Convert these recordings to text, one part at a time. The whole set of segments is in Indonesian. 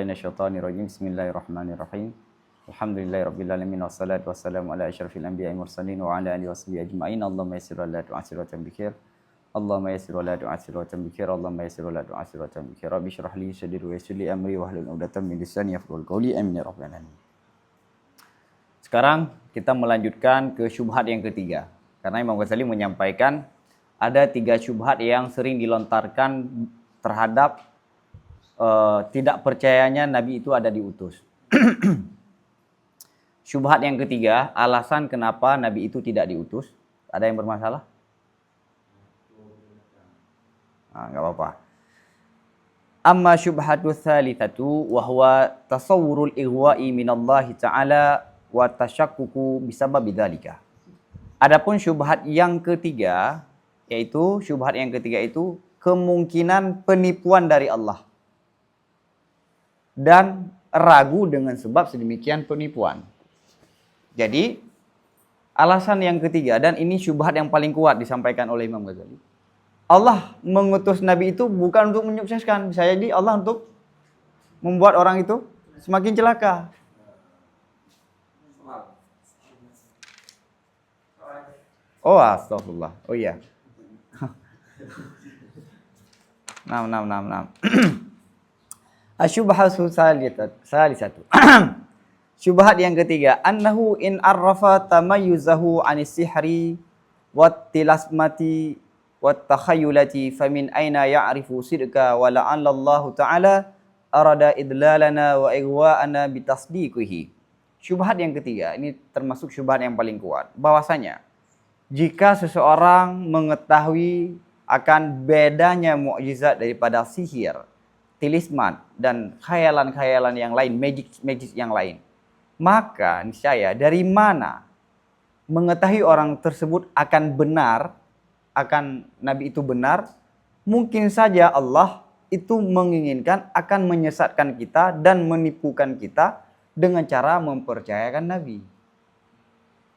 Minasyaitonirrajim. Bismillahirrahmanirrahim. Alhamdulillahirabbil alamin wassalatu wassalamu ala asyrafil anbiya'i mursalin wa ala alihi washabihi ajmain. Allahumma yassir wa la tu'assir wa tabikhir. Allahumma yassir wa la tu'assir wa tabikhir. Allahumma yassir wa la tu'assir wa tabikhir. Rabbi shrah li sadri wa yassir li amri wa hlul 'uqdatam min lisani yafqahu qawli. Amin ya rabbal alamin. Sekarang kita melanjutkan ke syubhat yang ketiga. Karena Imam Ghazali menyampaikan ada 3 syubhat yang sering dilontarkan terhadap tidak percayanya Nabi itu ada diutus. Syubhat yang ketiga, alasan kenapa Nabi itu tidak diutus. Ada yang bermasalah? Nggak apa-apa. Amma syubhatu tsalitsatu wa huwa tasawwurul ighwa'i minallahi ta'ala wa tasyakkuku bisababi dzalika. Adapun syubhat yang ketiga, yaitu syubhat yang ketiga itu kemungkinan penipuan dari Allah. Dan ragu dengan sebab sedemikian penipuan. Jadi alasan yang ketiga, dan ini syubhat yang paling kuat disampaikan oleh Imam Ghazali. Allah mengutus Nabi itu bukan untuk menyukseskan, bisa jadi Allah untuk membuat orang itu semakin celaka. Oh astagfirullah, oh iya. Nam. Asyubhatu salisatu. Syubhat yang ketiga, annahu in arrafa tamayyuzahu anis sihri wat tilasmati wat takhayyulati famin aina ya'rifu sidqa wa la'alla Allah Ta'ala arada idlalana wa ighwa'ana bitasdiqihi. Syubhat yang ketiga, ini termasuk syubhat yang paling kuat. Bahwasanya jika seseorang mengetahui akan bedanya mukjizat daripada sihir, tilisman dan khayalan-khayalan yang lain, magic yang lain, maka niscaya dari mana mengetahui orang tersebut akan benar, akan Nabi itu benar, mungkin saja Allah itu menginginkan akan menyesatkan kita dan menipukan kita dengan cara mempercayakan Nabi.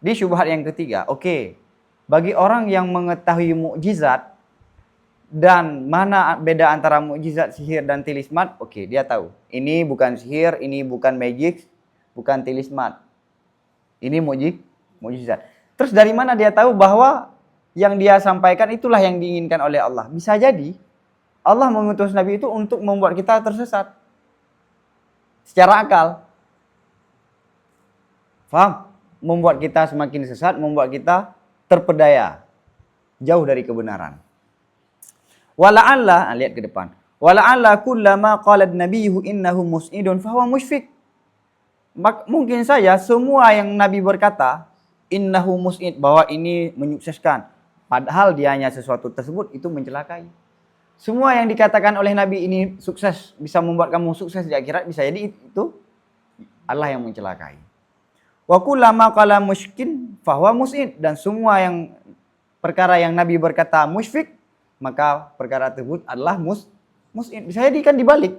Di syubhat yang ketiga, bagi orang yang mengetahui mukjizat dan mana beda antara mukjizat, sihir dan tilismat, dia tahu. Ini bukan sihir, ini bukan magic, bukan tilismat. Ini mukjizat. Terus dari mana dia tahu bahwa yang dia sampaikan itulah yang diinginkan oleh Allah? Bisa jadi Allah mengutus Nabi itu untuk membuat kita tersesat secara akal. Faham? Membuat kita semakin sesat, membuat kita terpedaya jauh dari kebenaran. Wala'alla, lihat ke depan. Wala'alla kullama qala an-nabiyyu innahu mus'idun fahuwa musyfiq. Mungkin saja semua yang Nabi berkata innahu mus'id, bahwa ini menyukseskan, padahal dianya sesuatu tersebut itu mencelakai. Semua yang dikatakan oleh Nabi ini sukses, bisa membuat kamu sukses di akhirat, bisa jadi itu Allah yang mencelakai. Wa kullama qala musykin fahuwa mus'id, dan semua yang perkara yang Nabi berkata musyfiq, maka perkara tersebut adalah mus'id. Bisa jadi kan dibalik.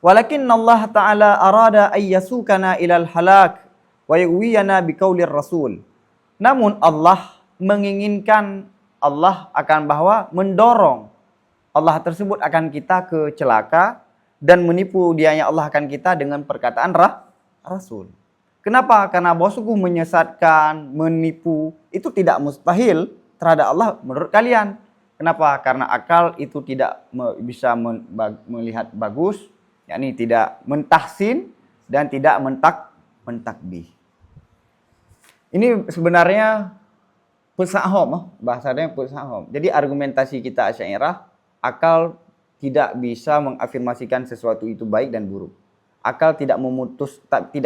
Walakin Allah Ta'ala arada ayyasukana ilal halak wa yuwiyana biqaulir rasul. Namun Allah menginginkan, Allah akan bahwa mendorong Allah tersebut akan kita ke celaka dan menipu dianya Allah akan kita dengan perkataan Rasul. Kenapa? Karena bahwa sungguh menyesatkan, menipu itu tidak mustahil terhadap Allah menurut kalian. Kenapa? Karena akal itu tidak bisa melihat bagus, yakni tidak mentahsin dan tidak mentakbih. Ini sebenarnya pesahom, bahasanya pesahom. Jadi argumentasi kita Asy'ariyah, akal tidak bisa mengafirmasikan sesuatu itu baik dan buruk. Akal tidak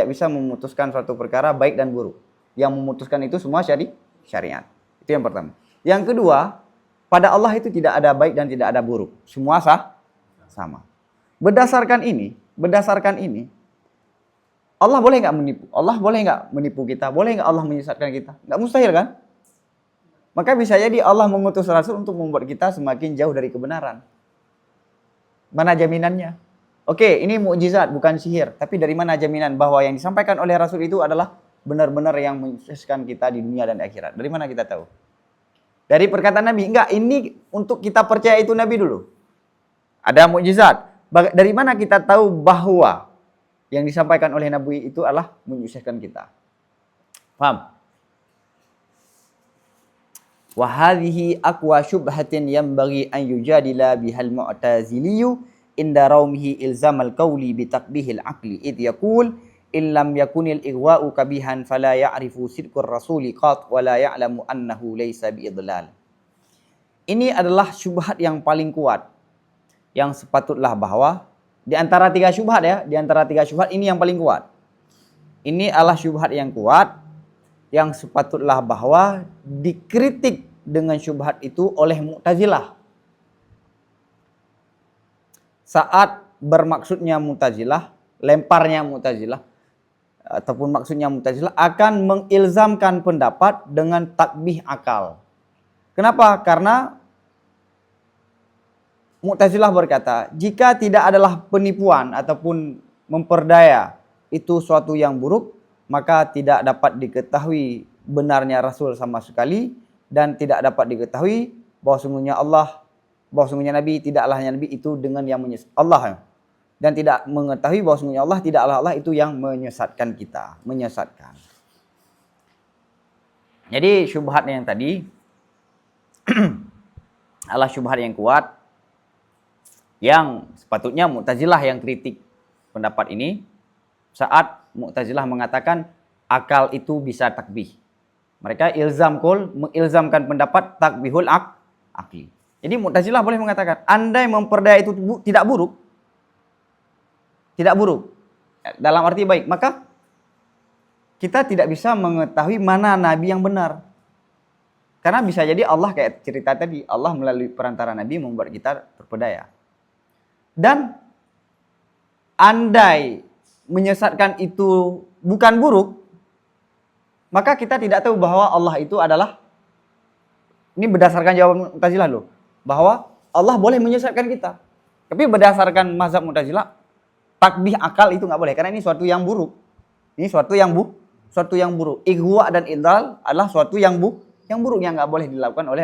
bisa memutuskan suatu perkara baik dan buruk. Yang memutuskan itu semua syariat. Itu yang pertama. Yang kedua, pada Allah itu tidak ada baik dan tidak ada buruk. Semua sama. Berdasarkan ini, Allah boleh nggak menipu? Allah boleh nggak menipu kita? Boleh nggak Allah menyesatkan kita? Nggak mustahil kan? Maka bisa jadi Allah mengutus Rasul untuk membuat kita semakin jauh dari kebenaran. Mana jaminannya? Ini mukjizat bukan sihir. Tapi dari mana jaminan bahwa yang disampaikan oleh Rasul itu adalah benar-benar yang menyukseskan kita di dunia dan akhirat? Dari mana kita tahu? Dari perkataan Nabi? Enggak, ini untuk kita percaya itu Nabi dulu. Ada mukjizat. dari mana kita tahu bahwa yang disampaikan oleh Nabi itu adalah menyusahkan kita? Paham? Wa hadhihi aqwa syubhatin yanbaghi an yujadila bihal mu'taziliyu inda raumihi ilzamal qawli bi taqbihil aqli id yaqul in lam yakunil ighwa'u kabihan fala ya'rifu sidqur rasuli qat wa la ya'lamu annahu laysa bi idlal. Ini adalah syubhat yang paling kuat yang sepatutlah bahwa di antara tiga syubhat ya, di antara tiga syubhat ini yang paling kuat. Ini adalah syubhat yang kuat yang sepatutlah bahwa dikritik dengan syubhat itu oleh Mu'tazilah. Saat bermaksudnya Mu'tazilah, lemparnya Mu'tazilah, ataupun maksudnya Mu'tazilah akan mengilzamkan pendapat dengan takbih akal. Kenapa? Karena Mu'tazilah berkata, jika tidak adalah penipuan ataupun memperdaya itu suatu yang buruk, maka tidak dapat diketahui benarnya Rasul sama sekali dan tidak dapat diketahui bahwa sungguhnya Nabi tidaklah hanya Nabi itu dengan yang menyesatkan Allah, dan tidak mengetahui bahwa sungguhnya Allah tidaklah Allah itu yang menyesatkan kita, menyesatkan. Jadi syubhat yang tadi adalah syubhat yang kuat yang sepatutnya Mu'tazilah yang kritik pendapat ini saat Mu'tazilah mengatakan akal itu bisa takbih. Mereka mengilzamkan pendapat takbihul akli. Jadi Mu'tazilah boleh mengatakan andai memperdaya itu tidak buruk. Tidak buruk. Dalam arti baik, maka kita tidak bisa mengetahui mana nabi yang benar. Karena bisa jadi Allah kayak cerita tadi, Allah melalui perantara nabi membuat kita terpedaya. Dan andai menyesatkan itu bukan buruk, maka kita tidak tahu bahwa Allah itu adalah, ini berdasarkan jawaban Mu'tazilah loh, bahwa Allah boleh menyesatkan kita. Tapi berdasarkan mazhab Mu'tazilah, takbih akal itu nggak boleh, karena ini suatu yang buruk. Ini suatu yang buruk. Ighwa dan idlal adalah suatu yang buruk yang nggak boleh dilakukan oleh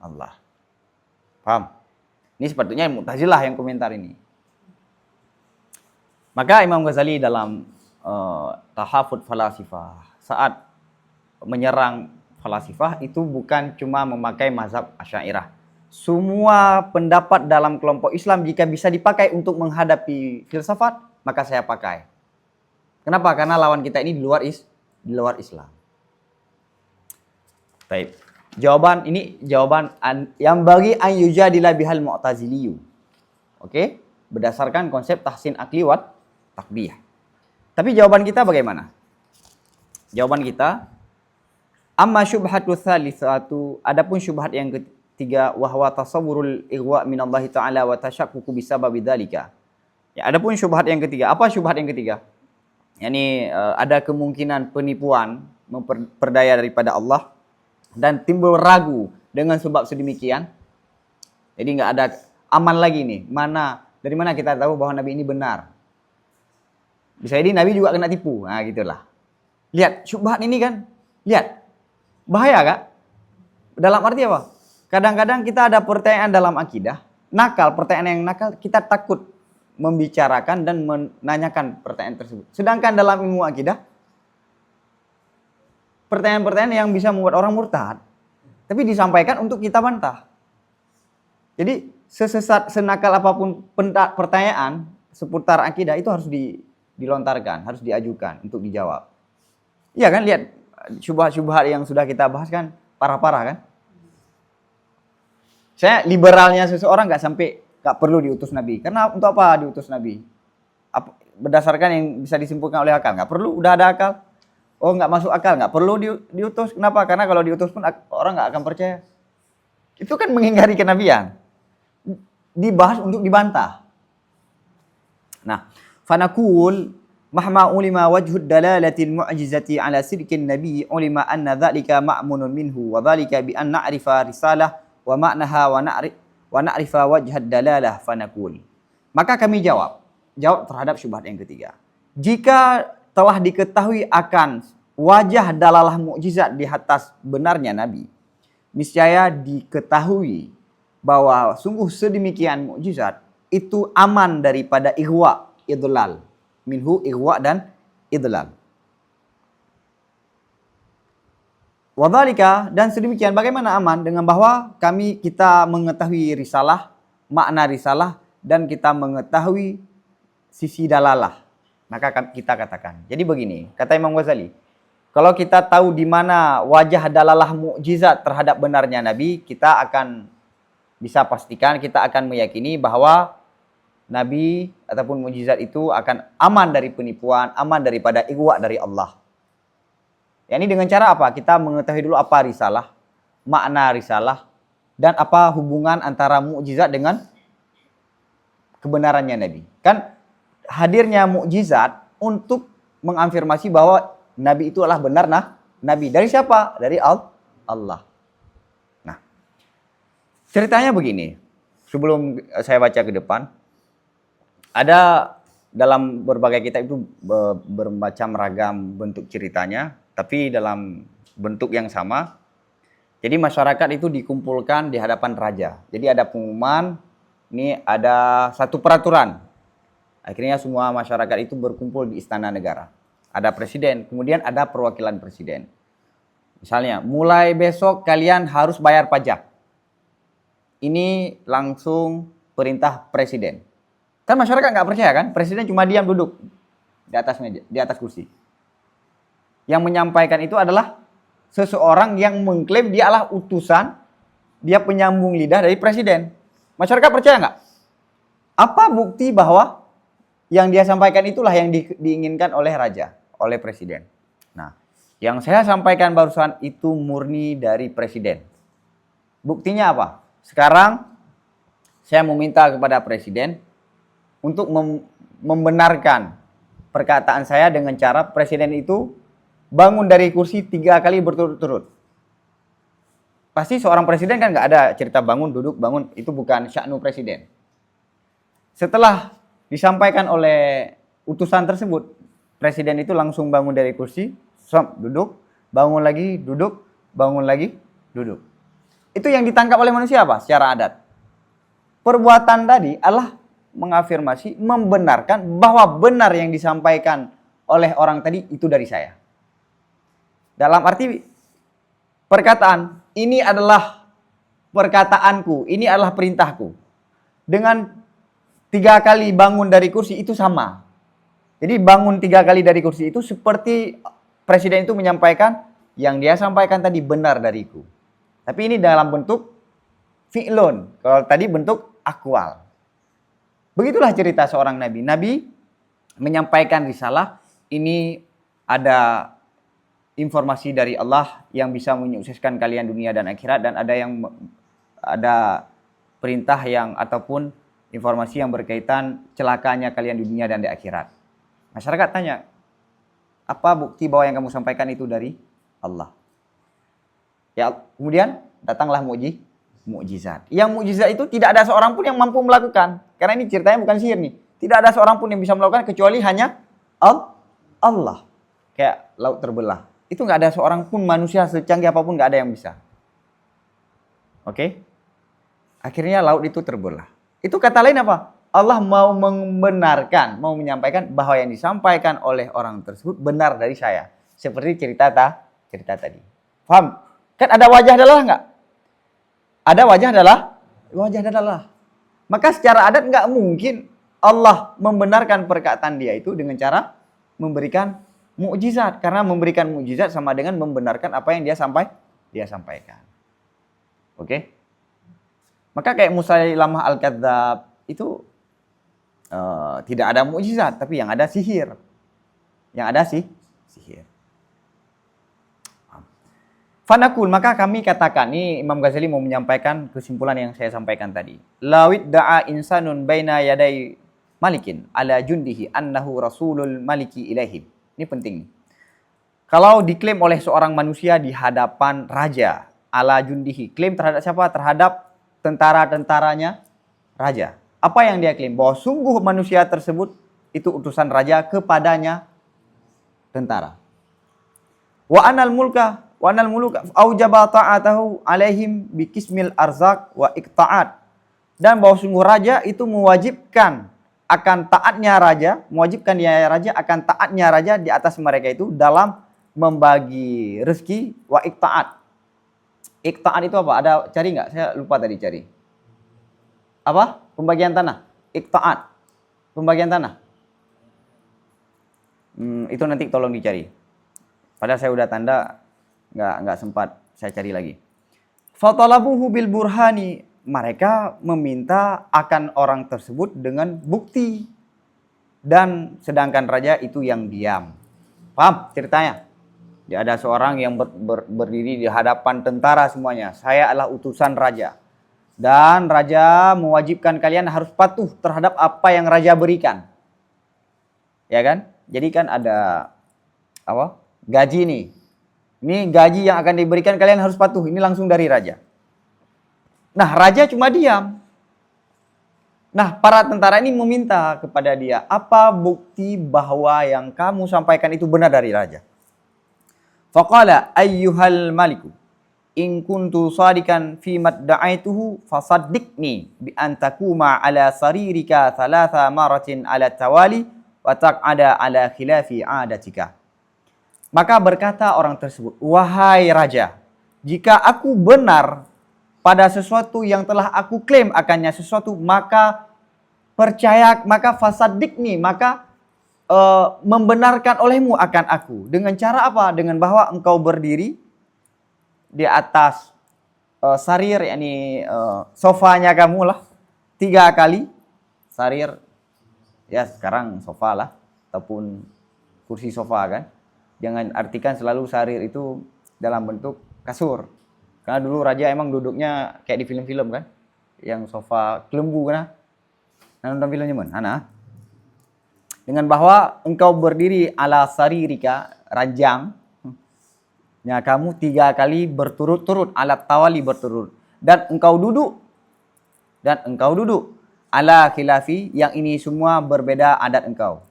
Allah. Paham? Ini sepatutnya Mu'tazilah yang komentar ini. Maka Imam Ghazali dalam Tahafud Falasifah saat menyerang falasifah itu bukan cuma memakai mazhab Asy'ariyah. Semua pendapat dalam kelompok Islam jika bisa dipakai untuk menghadapi filsafat, maka saya pakai. Kenapa? Karena lawan kita ini di luar Islam. Baik. Jawaban yang bagi an yujadila bihal mu'taziliyu. Oke? Berdasarkan konsep tahsin akli wa takbih. Tapi jawaban kita bagaimana? Jawaban kita, amma syubhatu tsalitsatu, adapun syubhat yang ketiga, wahwa tasawwurul ighwa minallahi ta'ala wa tasyakkuku bisababi dzalika. Ya, adapun syubhat yang ketiga, apa syubhat yang ketiga? Yani ada kemungkinan penipuan, memperdaya daripada Allah dan timbul ragu dengan sebab sedemikian. Jadi enggak ada aman lagi nih. Dari mana kita tahu bahwa Nabi ini benar? Bisa jadi Nabi juga kena tipu. Nah, gitulah. Lihat, syubhat ini kan. Lihat. Bahaya kak? Dalam arti apa? Kadang-kadang kita ada pertanyaan dalam akidah. Pertanyaan yang nakal, kita takut membicarakan dan menanyakan pertanyaan tersebut. Sedangkan dalam ilmu akidah, pertanyaan-pertanyaan yang bisa membuat orang murtad, tapi disampaikan untuk kita bantah. Jadi, sesesat, senakal apapun pertanyaan seputar akidah itu harus dilontarkan, harus diajukan untuk dijawab. Iya kan, lihat syubhat-syubhat yang sudah kita bahas kan parah-parah kan. Saya liberalnya seseorang nggak perlu diutus Nabi. Karena untuk apa diutus Nabi? Berdasarkan yang bisa disimpulkan oleh akal, nggak perlu, udah ada akal. Oh, nggak masuk akal, nggak perlu diutus. Kenapa? Karena kalau diutus pun orang nggak akan percaya. Itu kan mengingkari kenabian. Dibahas untuk dibantah. Nah, fanaqul mahma ulima wajhud dalalatil mu'jizati ala sidqin nabi ulima anna dzalika ma'munun minhu wa dzalika bi an na'rifa risalah wa ma'naha wa na'rifa wajhad dalalah fanaqul. Maka kami jawab terhadap syubhat yang ketiga. Jika telah diketahui akan wajah dalalah mukjizat di atas benarnya nabi, niscaya diketahui bahwa sungguh sedemikian mukjizat itu aman daripada ighwa, idlal. Minhu ighwa dan idlal. Wadhalika, dan sedemikian bagaimana aman dengan bahwa kita mengetahui risalah, makna risalah, dan kita mengetahui sisi dalalah. Maka kita katakan. Jadi begini, kata Imam Ghazali, kalau kita tahu di mana wajah dalalah mukjizat terhadap benarnya Nabi, kita akan bisa pastikan, kita akan meyakini bahwa Nabi ataupun mukjizat itu akan aman dari penipuan, aman daripada ighwa dari Allah. Ini dengan cara apa? Kita mengetahui dulu apa risalah, makna risalah, dan apa hubungan antara mukjizat dengan kebenarannya Nabi. Kan hadirnya mukjizat untuk mengafirmasi bahwa Nabi itu adalah benar Nabi. Dari siapa? Dari Allah. Nah, ceritanya begini. Sebelum saya baca ke depan, ada dalam berbagai kitab itu bermacam ragam bentuk ceritanya, tapi dalam bentuk yang sama. Jadi masyarakat itu dikumpulkan di hadapan raja. Jadi ada pengumuman, ini ada satu peraturan. Akhirnya semua masyarakat itu berkumpul di istana negara. Ada presiden, kemudian ada perwakilan presiden. Misalnya, mulai besok kalian harus bayar pajak. Ini langsung perintah presiden. Kan masyarakat nggak percaya kan? Presiden cuma diam duduk di atas meja, di atas kursi. Yang menyampaikan itu adalah seseorang yang mengklaim dia adalah utusan, dia penyambung lidah dari presiden. Masyarakat percaya nggak? Apa bukti bahwa yang dia sampaikan itulah yang diinginkan oleh raja, oleh presiden? Nah, yang saya sampaikan barusan itu murni dari presiden. Buktinya apa? Sekarang saya meminta kepada presiden untuk membenarkan perkataan saya dengan cara presiden itu bangun dari kursi 3 kali berturut-turut. Pasti seorang presiden kan nggak ada cerita bangun, duduk, bangun. Itu bukan sya'nu presiden. Setelah disampaikan oleh utusan tersebut, presiden itu langsung bangun dari kursi, duduk, bangun lagi, duduk, bangun lagi, duduk. Itu yang ditangkap oleh manusia apa? Secara adat. Perbuatan tadi adalah mengafirmasi, membenarkan bahwa benar yang disampaikan oleh orang tadi itu dari saya. Dalam arti perkataan, ini adalah perkataanku, ini adalah perintahku. Dengan 3 kali bangun dari kursi itu sama. Jadi bangun 3 kali dari kursi itu seperti presiden itu menyampaikan yang dia sampaikan tadi benar dariku. Tapi ini dalam bentuk fi'lun. Kalau tadi bentuk akwal. Begitulah cerita seorang nabi. Nabi menyampaikan risalah, ini ada informasi dari Allah yang bisa menyukseskan kalian dunia dan akhirat, dan ada perintah yang ataupun informasi yang berkaitan celakanya kalian di dunia dan di akhirat. Masyarakat tanya, apa bukti bahwa yang kamu sampaikan itu dari Allah? Ya, kemudian datanglah mukjizat. Yang mukjizat itu tidak ada seorang pun yang mampu melakukan. Karena ini ceritanya bukan sihir nih. Tidak ada seorang pun yang bisa melakukan kecuali hanya Allah. Kayak laut terbelah. Itu nggak ada seorang pun manusia secanggih apapun, nggak ada yang bisa. Oke? Akhirnya laut itu terbelah. Itu kata lain apa? Allah mau membenarkan, mau menyampaikan bahwa yang disampaikan oleh orang tersebut benar dari saya. Seperti cerita tadi. Paham? Kan ada wajah adalah nggak? Ada wajah adalah. Maka secara adat nggak mungkin Allah membenarkan perkataan dia itu dengan cara memberikan mukjizat. Karena memberikan mukjizat sama dengan membenarkan apa yang dia sampaikan. Oke? Maka kayak Musailamah Al-Kadzdzab itu tidak ada mukjizat, tapi yang ada sihir. Sihir. Fanakul, maka kami katakan, ini Imam Ghazali mau menyampaikan kesimpulan yang saya sampaikan tadi. Lawid da'a insanun baina yaday malikin ala jundihi annahu rasulul maliki ilaihim. Ini penting. Kalau diklaim oleh seorang manusia di hadapan raja, ala jundihi, klaim terhadap siapa? Terhadap tentara-tentaranya raja. Apa yang dia klaim? Bahwa sungguh manusia tersebut itu utusan raja kepadanya tentara. Wa anal muluka aujaba ta'atahu alaihim bikismil arzak wa iqta'at. dan bahwa sungguh raja itu mewajibkan akan taatnya raja, mewajibkan dia raja akan taatnya raja di atas mereka itu dalam membagi rezeki wa ikta'at. Ikta'at itu apa? Ada cari nggak? Saya lupa tadi cari. Apa? Pembagian tanah. Ikta'at. Pembagian tanah. Itu nanti tolong dicari. Padahal saya udah tanda, nggak sempat saya cari lagi. Fatalabuhu bil burhani. Mereka meminta akan orang tersebut dengan bukti. Dan sedangkan raja itu yang diam. Paham ceritanya? Dia ada seorang yang berdiri di hadapan tentara semuanya. Saya adalah utusan raja. Dan raja mewajibkan kalian harus patuh terhadap apa yang raja berikan. Ya kan? Jadi kan ada apa? Gaji nih. Ini gaji yang akan diberikan, kalian harus patuh. Ini langsung dari raja. Nah, raja cuma diam. Nah, para tentara ini meminta kepada dia, apa bukti bahwa yang kamu sampaikan itu benar dari raja? Faqala ayyuhal maliku in kuntu sadikan fi madda'aituhu fasaddiqni bi an takuma ala saririka thalatha maratin ala tawali wa taq'ada ala khilafi 'adatika. Maka berkata orang tersebut, wahai raja, jika aku benar pada sesuatu yang telah aku klaim akannya sesuatu, maka percaya, maka fasaddiqni, maka membenarkan olehmu akan aku. Dengan cara apa? Dengan bahwa engkau berdiri di atas sarir, yakni sofanya kamu lah, 3 kali. Sarir, ya sekarang sofa lah, ataupun kursi sofa kan. Jangan artikan selalu sarir itu dalam bentuk kasur. Karena dulu raja emang duduknya kayak di film-film kan. Yang sofa kelembu kan. Nah, nonton filmnya mana? Dengan bahwa engkau berdiri ala saririka, ranjang. Ya, kamu 3 kali berturut-turut, alat tawali berturut. Dan engkau duduk. Ala khilafi, yang ini semua berbeda adat engkau.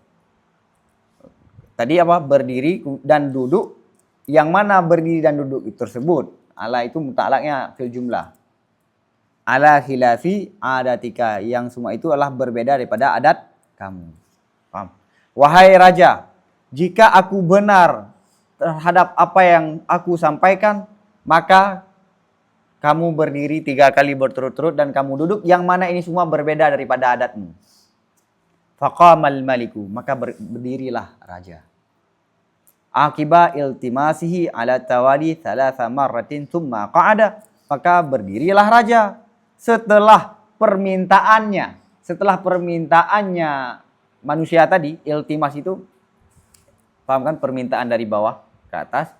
Tadi apa? Berdiri dan duduk. Yang mana berdiri dan duduk itu tersebut? Ala itu mutlaknya fil jumlah. Ala khilafi adatika, yang semua itu adalah berbeda daripada adat kamu. Paham? Wahai raja, jika aku benar terhadap apa yang aku sampaikan, maka kamu berdiri 3 kali berturut-turut dan kamu duduk, yang mana ini semua berbeda daripada adatmu. Faqamal maliku, maka berdirilah raja. Akiba iltimasihi ala tawali thalatha marratin thumma qa'ada, maka berdirilah raja setelah permintaannya manusia tadi. Iltimas itu paham kan, permintaan dari bawah ke atas.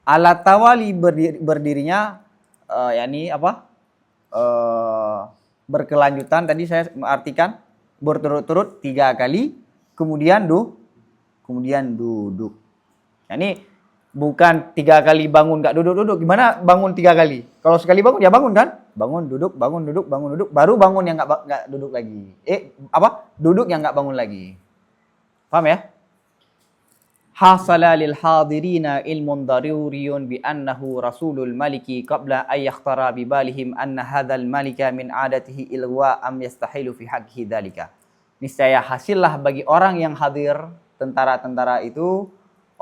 Ala tawali, berdirinya yakni apa? Berkelanjutan, tadi saya artikan berturut-turut 3 kali, kemudian duduk. Ini bukan 3 kali bangun nggak duduk-duduk. Gimana bangun 3 kali? Kalau sekali bangun ya bangun kan? Bangun duduk, baru bangun yang nggak duduk lagi. Duduk yang nggak bangun lagi. Paham ya? Hasala lil hadirina ilmun daruriyun bi annahu rasulul maliki qabla ay yakhtara bi balihim anna hadzal malika min adatihi ilwa am yastahilu fi haqqihi dzalika. Niscaya hasillah bagi orang yang hadir, tentara-tentara itu,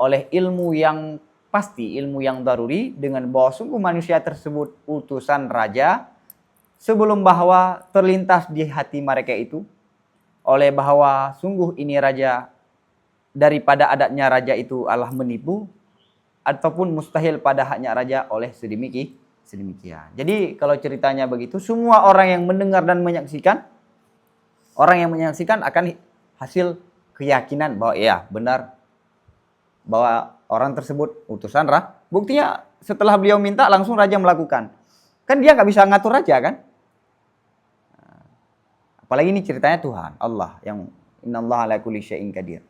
oleh ilmu yang pasti, ilmu yang daruri, dengan bahwa sungguh manusia tersebut utusan raja, sebelum bahwa terlintas di hati mereka itu oleh bahwa sungguh ini raja, daripada adatnya raja itu adalah menipu ataupun mustahil pada haknya raja oleh sedemikian. Jadi kalau ceritanya begitu, semua orang yang mendengar dan menyaksikan, akan hasil keyakinan bahwa ya benar bahwa orang tersebut utusan raja. Buktinya setelah beliau minta langsung raja melakukan. Kan dia nggak bisa ngatur raja kan? Apalagi ini ceritanya Tuhan, Allah, yang innallaha ala kulli syai'in qadir.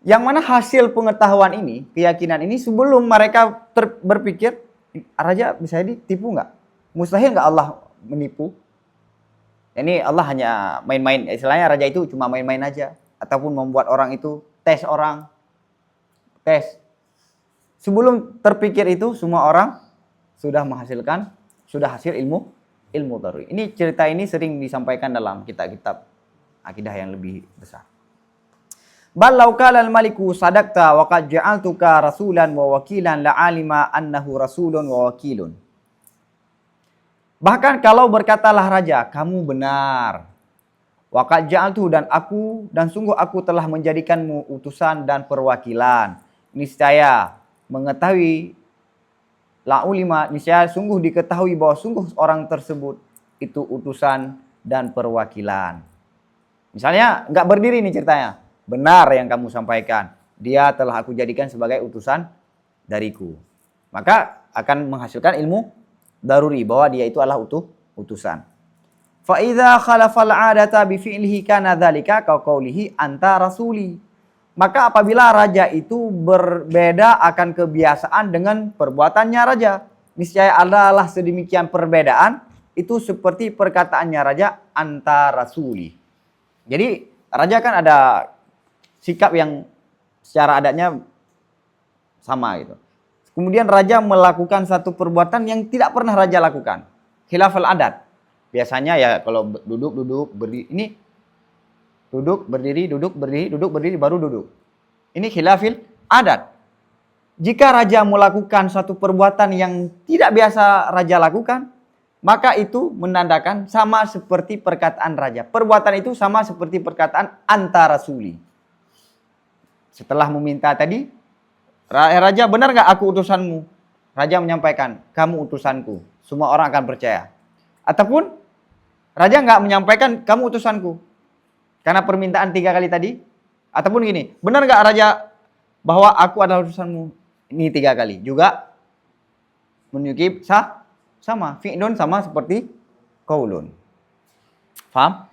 Yang mana hasil pengetahuan ini, keyakinan ini, sebelum mereka berpikir raja bisa ditipu nggak? Mustahil nggak Allah menipu? Ini Allah hanya main-main, istilahnya raja itu cuma main-main aja, ataupun membuat orang itu tes orang. Tes. Sebelum terpikir itu, semua orang sudah hasil ilmu ilmu daruri. Ini cerita ini sering disampaikan dalam kitab-kitab akidah yang lebih besar. Bal law qala al-maliku sadaqta wa qad ja'altuka rasulan wa wakilan la'alima annahu rasulun wa wakilun. Bahkan kalau berkatalah raja, kamu benar. Wa qad ja'altu, dan sungguh aku telah menjadikanmu utusan dan perwakilan. Niscaya mengetahui la'ulima, niscaya sungguh diketahui bahwa sungguh orang tersebut itu utusan dan perwakilan. Misalnya nggak berdiri nih ceritanya. Benar yang kamu sampaikan. Dia telah aku jadikan sebagai utusan dariku. Maka akan menghasilkan ilmu daruri bahwa dia itu adalah utusan. Fa idza khalafal 'adata bi fi'lihi kana dzalika ka qaulihi anta rasuli. Maka apabila raja itu berbeda akan kebiasaan dengan perbuatannya raja, niscaya adalah sedemikian perbedaan itu seperti perkataannya raja anta rasuli. Jadi raja kan ada sikap yang secara adatnya sama gitu. Kemudian raja melakukan satu perbuatan yang tidak pernah raja lakukan. Khilafal adat. Biasanya ya kalau duduk, berdiri. Ini duduk, berdiri, baru duduk. Ini khilafil adat. Jika raja melakukan satu perbuatan yang tidak biasa raja lakukan, maka itu menandakan sama seperti perkataan raja. Perbuatan itu sama seperti perkataan anta rasuli. Setelah meminta tadi, raja, benar nggak aku utusanmu? Raja menyampaikan, kamu utusanku. Semua orang akan percaya. Ataupun raja nggak menyampaikan, kamu utusanku. Karena permintaan 3 kali tadi. Ataupun gini, benar nggak raja bahwa aku adalah utusanmu? Ini 3 kali. Juga menyukip sama. Fi'lun sama seperti qaulun. Faham?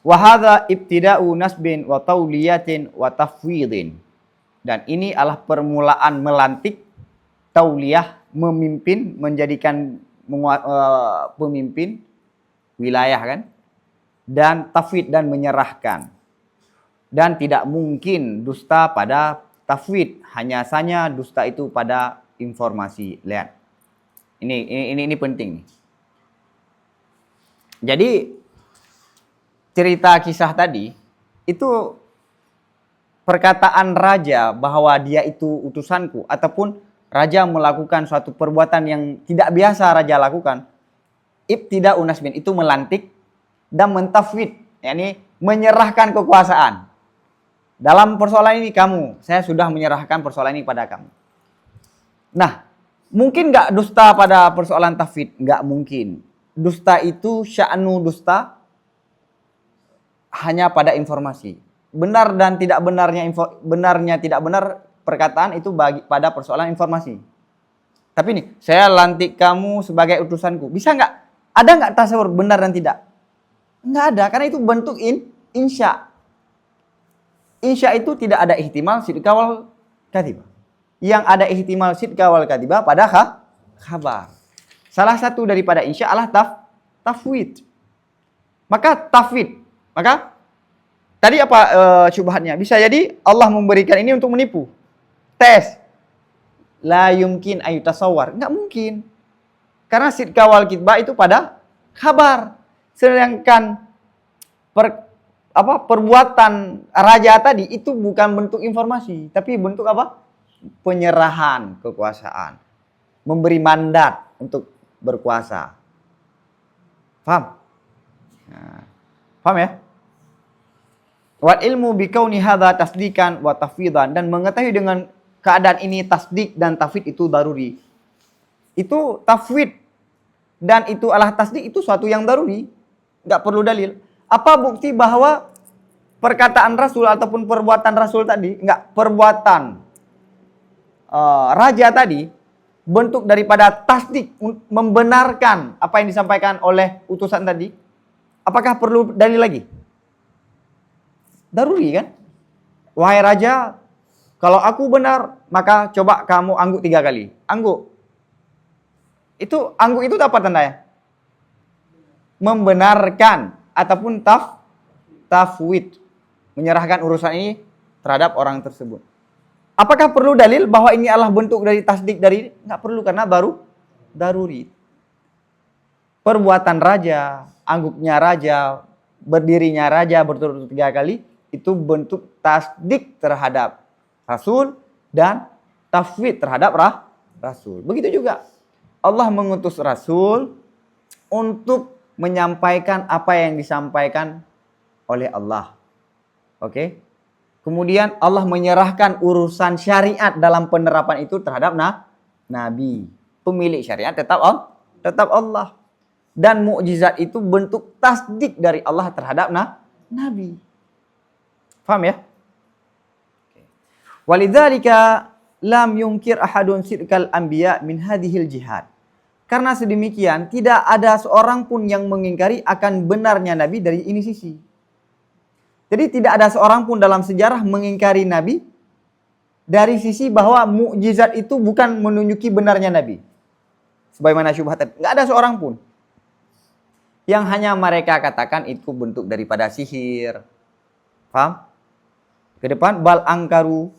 Wa hadza ibtida'u nasbin wa tauliyatin wa tafwidin. Dan ini adalah permulaan melantik, tauliyah, memimpin, menjadikan pemimpin wilayah kan, dan tafwid, dan menyerahkan. Dan tidak mungkin dusta pada tafwid, hanya saja dusta itu pada informasi. Lihat, ini penting nih. Jadi cerita kisah tadi itu perkataan raja bahwa dia itu utusanku, ataupun raja melakukan suatu perbuatan yang tidak biasa raja lakukan. Ibtida'u nasbin itu melantik dan mentafwid, yakni menyerahkan kekuasaan. Dalam persoalan ini saya sudah menyerahkan persoalan ini pada kamu. Nah, mungkin nggak dusta pada persoalan tafwid? Nggak mungkin. Dusta itu sya'nu dusta hanya pada informasi. Benar dan tidak benarnya tidak benar perkataan itu pada persoalan informasi. Tapi nih, saya lantik kamu sebagai utusanku. Bisa nggak? Ada nggak tasawur benar dan tidak? Nggak ada, karena itu bentuk insya. Insya itu tidak ada ihtimal sidqa wal kadhib. Yang ada ihtimal sidqa wal kadhib pada khabar. Salah satu daripada insya adalah tafwid. Maka tadi apa syubhatnya? Bisa jadi Allah memberikan ini untuk menipu. Tes. La yumkin ayu tasawwar. Enggak mungkin. Karena sidqa wal kitbah itu pada khabar. Sedangkan perbuatan raja tadi itu bukan bentuk informasi, tapi bentuk apa? Penyerahan kekuasaan. Memberi mandat untuk berkuasa. Paham? Nah, paham ya? Wal ilmu bikauni hadza tasdikan wa tafwidan, dan mengetahui dengan keadaan ini tasdik dan tafwid itu daruri. Itu tafwid dan itu adalah tasdik, itu suatu yang daruri, enggak perlu dalil. Apa bukti bahwa perkataan Rasul ataupun perbuatan Rasul tadi, perbuatan raja tadi bentuk daripada tasdik, membenarkan apa yang disampaikan oleh utusan tadi? Apakah perlu dalil lagi? Daruri kan? Wahai raja, kalau aku benar, maka coba kamu angguk 3 kali. Angguk. Angguk itu apa tandanya? Membenarkan ataupun tafwid. Menyerahkan urusan ini terhadap orang tersebut. Apakah perlu dalil bahwa ini adalah bentuk dari tasdik dari? Nggak perlu, karena daruri. perbuatan raja, angguknya raja, berdirinya raja berturut-turut 3 kali, itu bentuk tasdik terhadap Rasul dan tafwid terhadap Rasul. Begitu juga Allah mengutus Rasul untuk menyampaikan apa yang disampaikan oleh Allah. Oke? Kemudian Allah menyerahkan urusan syariat dalam penerapan itu terhadap Nabi. Pemilik syariat tetap Allah. Dan mukjizat itu bentuk tasdik dari Allah terhadap Nabi. Faham ya? Walidzalika lam yungkir ahadun sidqal anbiya min hadhil jihad. Karena sedemikian, tidak ada seorang pun yang mengingkari akan benarnya Nabi dari ini sisi. Jadi tidak ada seorang pun dalam sejarah mengingkari Nabi dari sisi bahwa mukjizat itu bukan menunjuki benarnya Nabi. Sebagaimana syubhat, nggak ada seorang pun. Yang hanya mereka katakan itu bentuk daripada sihir. Paham? Ke depan, bal angkaru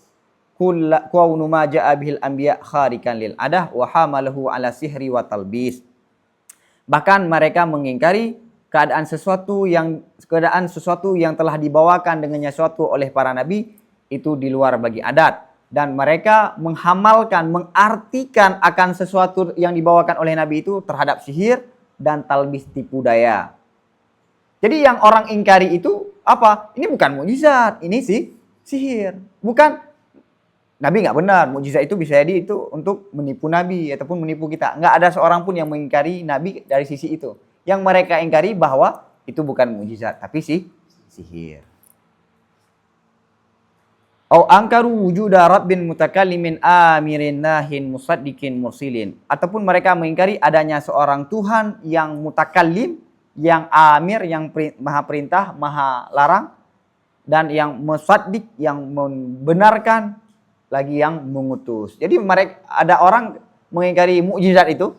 kaunu ma ja'a bihil anbiya kharikan lil adah wa hamalahu ala sihri wa talbis. Bahkan mereka mengingkari keadaan sesuatu yang telah dibawakan dengannya suatu oleh para nabi itu di luar bagi adat, dan mereka menghamalkan, mengartikan akan sesuatu yang dibawakan oleh nabi itu terhadap sihir dan talbis, tipu daya. Jadi yang orang ingkari itu apa? Ini bukan mukjizat, ini sihir. Bukan, Nabi nggak benar, mukjizat itu bisa jadi itu untuk menipu Nabi ataupun menipu kita. Nggak ada seorang pun yang mengingkari Nabi dari sisi itu. Yang mereka ingkari bahwa itu bukan mukjizat, tapi sihir. Au angkaru wujuda rabbin mutakallimin amirin nahin musaddiqin mursilin. Ataupun mereka mengingkari adanya seorang Tuhan yang mutakallim, yang amir, yang maha perintah, maha larang, dan yang musaddiq, yang membenarkan, lagi yang mengutus. Jadi mereka, ada orang mengingkari mukjizat itu,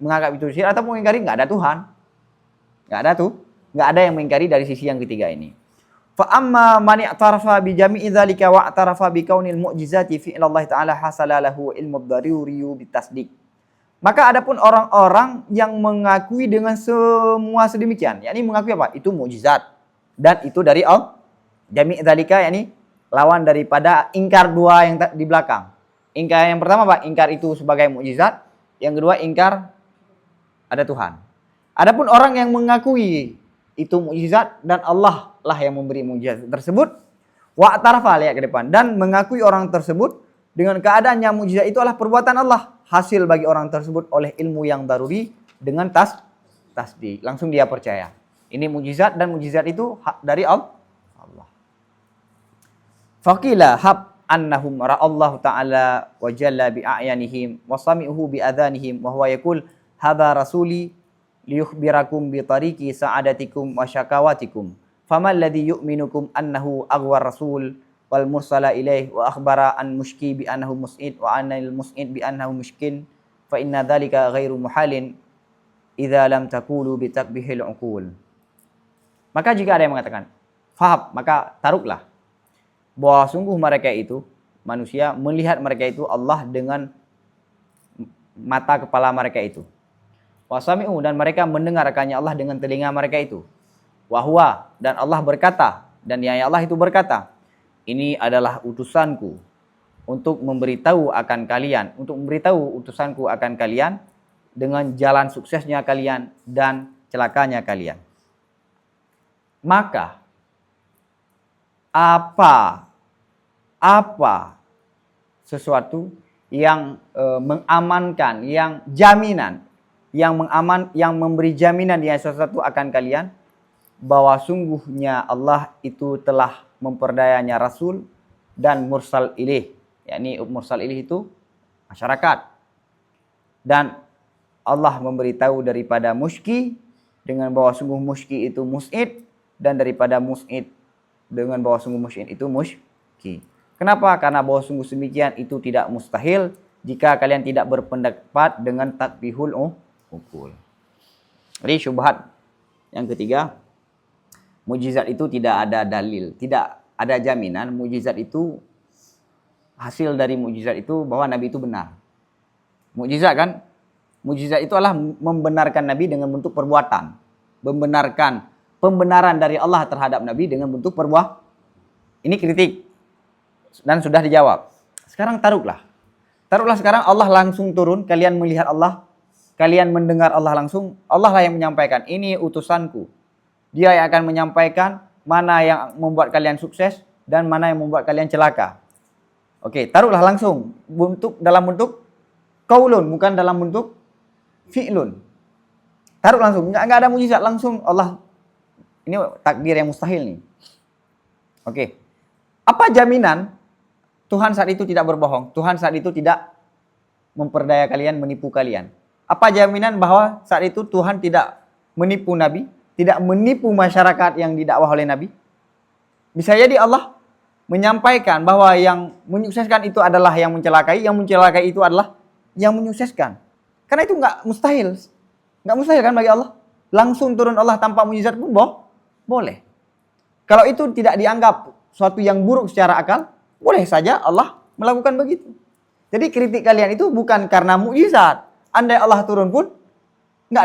menganggap itu sihir, atau mengingkari nggak ada Tuhan. Nggak ada yang mengingkari dari sisi yang ketiga ini. Fa amma man i'tarafa bi jami'i dzalika wa i'tarafa bi kaunil mu'jizati fi Allah taala hasala lahu ilmu daruri bitasdiq. Maka adapun orang-orang yang mengakui dengan semua sedemikian, yakni mengakui apa? Itu mukjizat dan itu dari Allah. Jami' dzalika yakni lawan daripada ingkar dua yang di belakang. Ingkar yang pertama apa? Ingkar itu sebagai mukjizat, yang kedua ingkar ada Tuhan. Adapun orang yang mengakui itu mukjizat dan Allah lah yang memberi mukjizat tersebut, wa tarafa, lihat ke depan, dan mengakui orang tersebut dengan keadaan yang mukjizat itu adalah perbuatan Allah, hasil bagi orang tersebut oleh ilmu yang daruri dengan tasdik. Langsung dia percaya. Ini mukjizat dan mukjizat itu dari Allah. Faqila hab annahum ra'allahu ta'ala wa jalla bi a'yanihim wa sami'uhu bi adhanihim wa huwa yaqul hadha rasuli liyukhbirakum bi tariqi sa'adatikum wa syakawatikum. Faman alladhi yu'minukum annahu aghwar rasul wal mursala ilaih wa akhbara an mushki bi annahu mus'id wa anil mus'id bi annahu mushkin fa inna dhalika ghairu muhalin idza lam taqulu bi takbihil uqul. Maka jika ada yang mengatakan faham, maka taruhlah bahwa sungguh mereka itu, manusia melihat mereka itu Allah dengan mata kepala mereka itu. Wasami'u, dan mereka mendengarkannya Allah dengan telinga mereka itu. Wahwa, dan Allah berkata, dan ya Allah itu berkata, ini adalah utusanku untuk memberitahu akan kalian, untuk memberitahu utusanku akan kalian dengan jalan suksesnya kalian dan celakanya kalian. Maka apa sesuatu yang mengamankan, yang jaminan, yang memberi jaminan yang sesuatu akan kalian bahwa sungguhnya Allah itu telah memperdayanya Rasul dan mursal ilaih, yakni mursal ilaih itu masyarakat, dan Allah memberitahu daripada musyki dengan bahwa sungguh musyki itu mus'id, dan daripada mus'id dengan bahwa sungguh musyid itu musyki. Kenapa? Karena bahwa sungguh demikian itu tidak mustahil jika kalian tidak berpendapat dengan takbihul uqul. Jadi syubhat yang ketiga, mukjizat itu tidak ada dalil, tidak ada jaminan mukjizat itu, hasil dari mukjizat itu bahwa Nabi itu benar. Mukjizat kan? Mukjizat itu adalah membenarkan Nabi dengan bentuk perbuatan. Membenarkan pembenaran dari Allah terhadap Nabi dengan bentuk perbuatan. Ini kritik. Dan sudah dijawab. Sekarang taruhlah. Taruhlah sekarang Allah langsung turun. Kalian melihat Allah. Kalian mendengar Allah langsung. Allah lah yang menyampaikan. Ini utusanku. Dia yang akan menyampaikan mana yang membuat kalian sukses. Dan mana yang membuat kalian celaka. Oke, taruhlah langsung. Dalam bentuk qaulun. Bukan dalam bentuk fi'lun. Taruh langsung. Nggak ada mujizat. Langsung Allah. Ini takdir yang mustahil nih. Oke. Apa jaminan Tuhan saat itu tidak berbohong? Tuhan saat itu tidak memperdaya kalian, menipu kalian. Apa jaminan bahwa saat itu Tuhan tidak menipu Nabi? Tidak menipu masyarakat yang didakwah oleh Nabi? Bisa jadi Allah menyampaikan bahwa yang menyukseskan itu adalah yang mencelakai itu adalah yang menyukseskan. Karena itu nggak mustahil. Nggak mustahil kan bagi Allah? Langsung turun Allah tanpa mujizat pun boleh. Kalau itu tidak dianggap suatu yang buruk secara akal, boleh saja Allah melakukan begitu. Jadi kritik kalian itu bukan karena mukjizat. Andai Allah turun pun nggak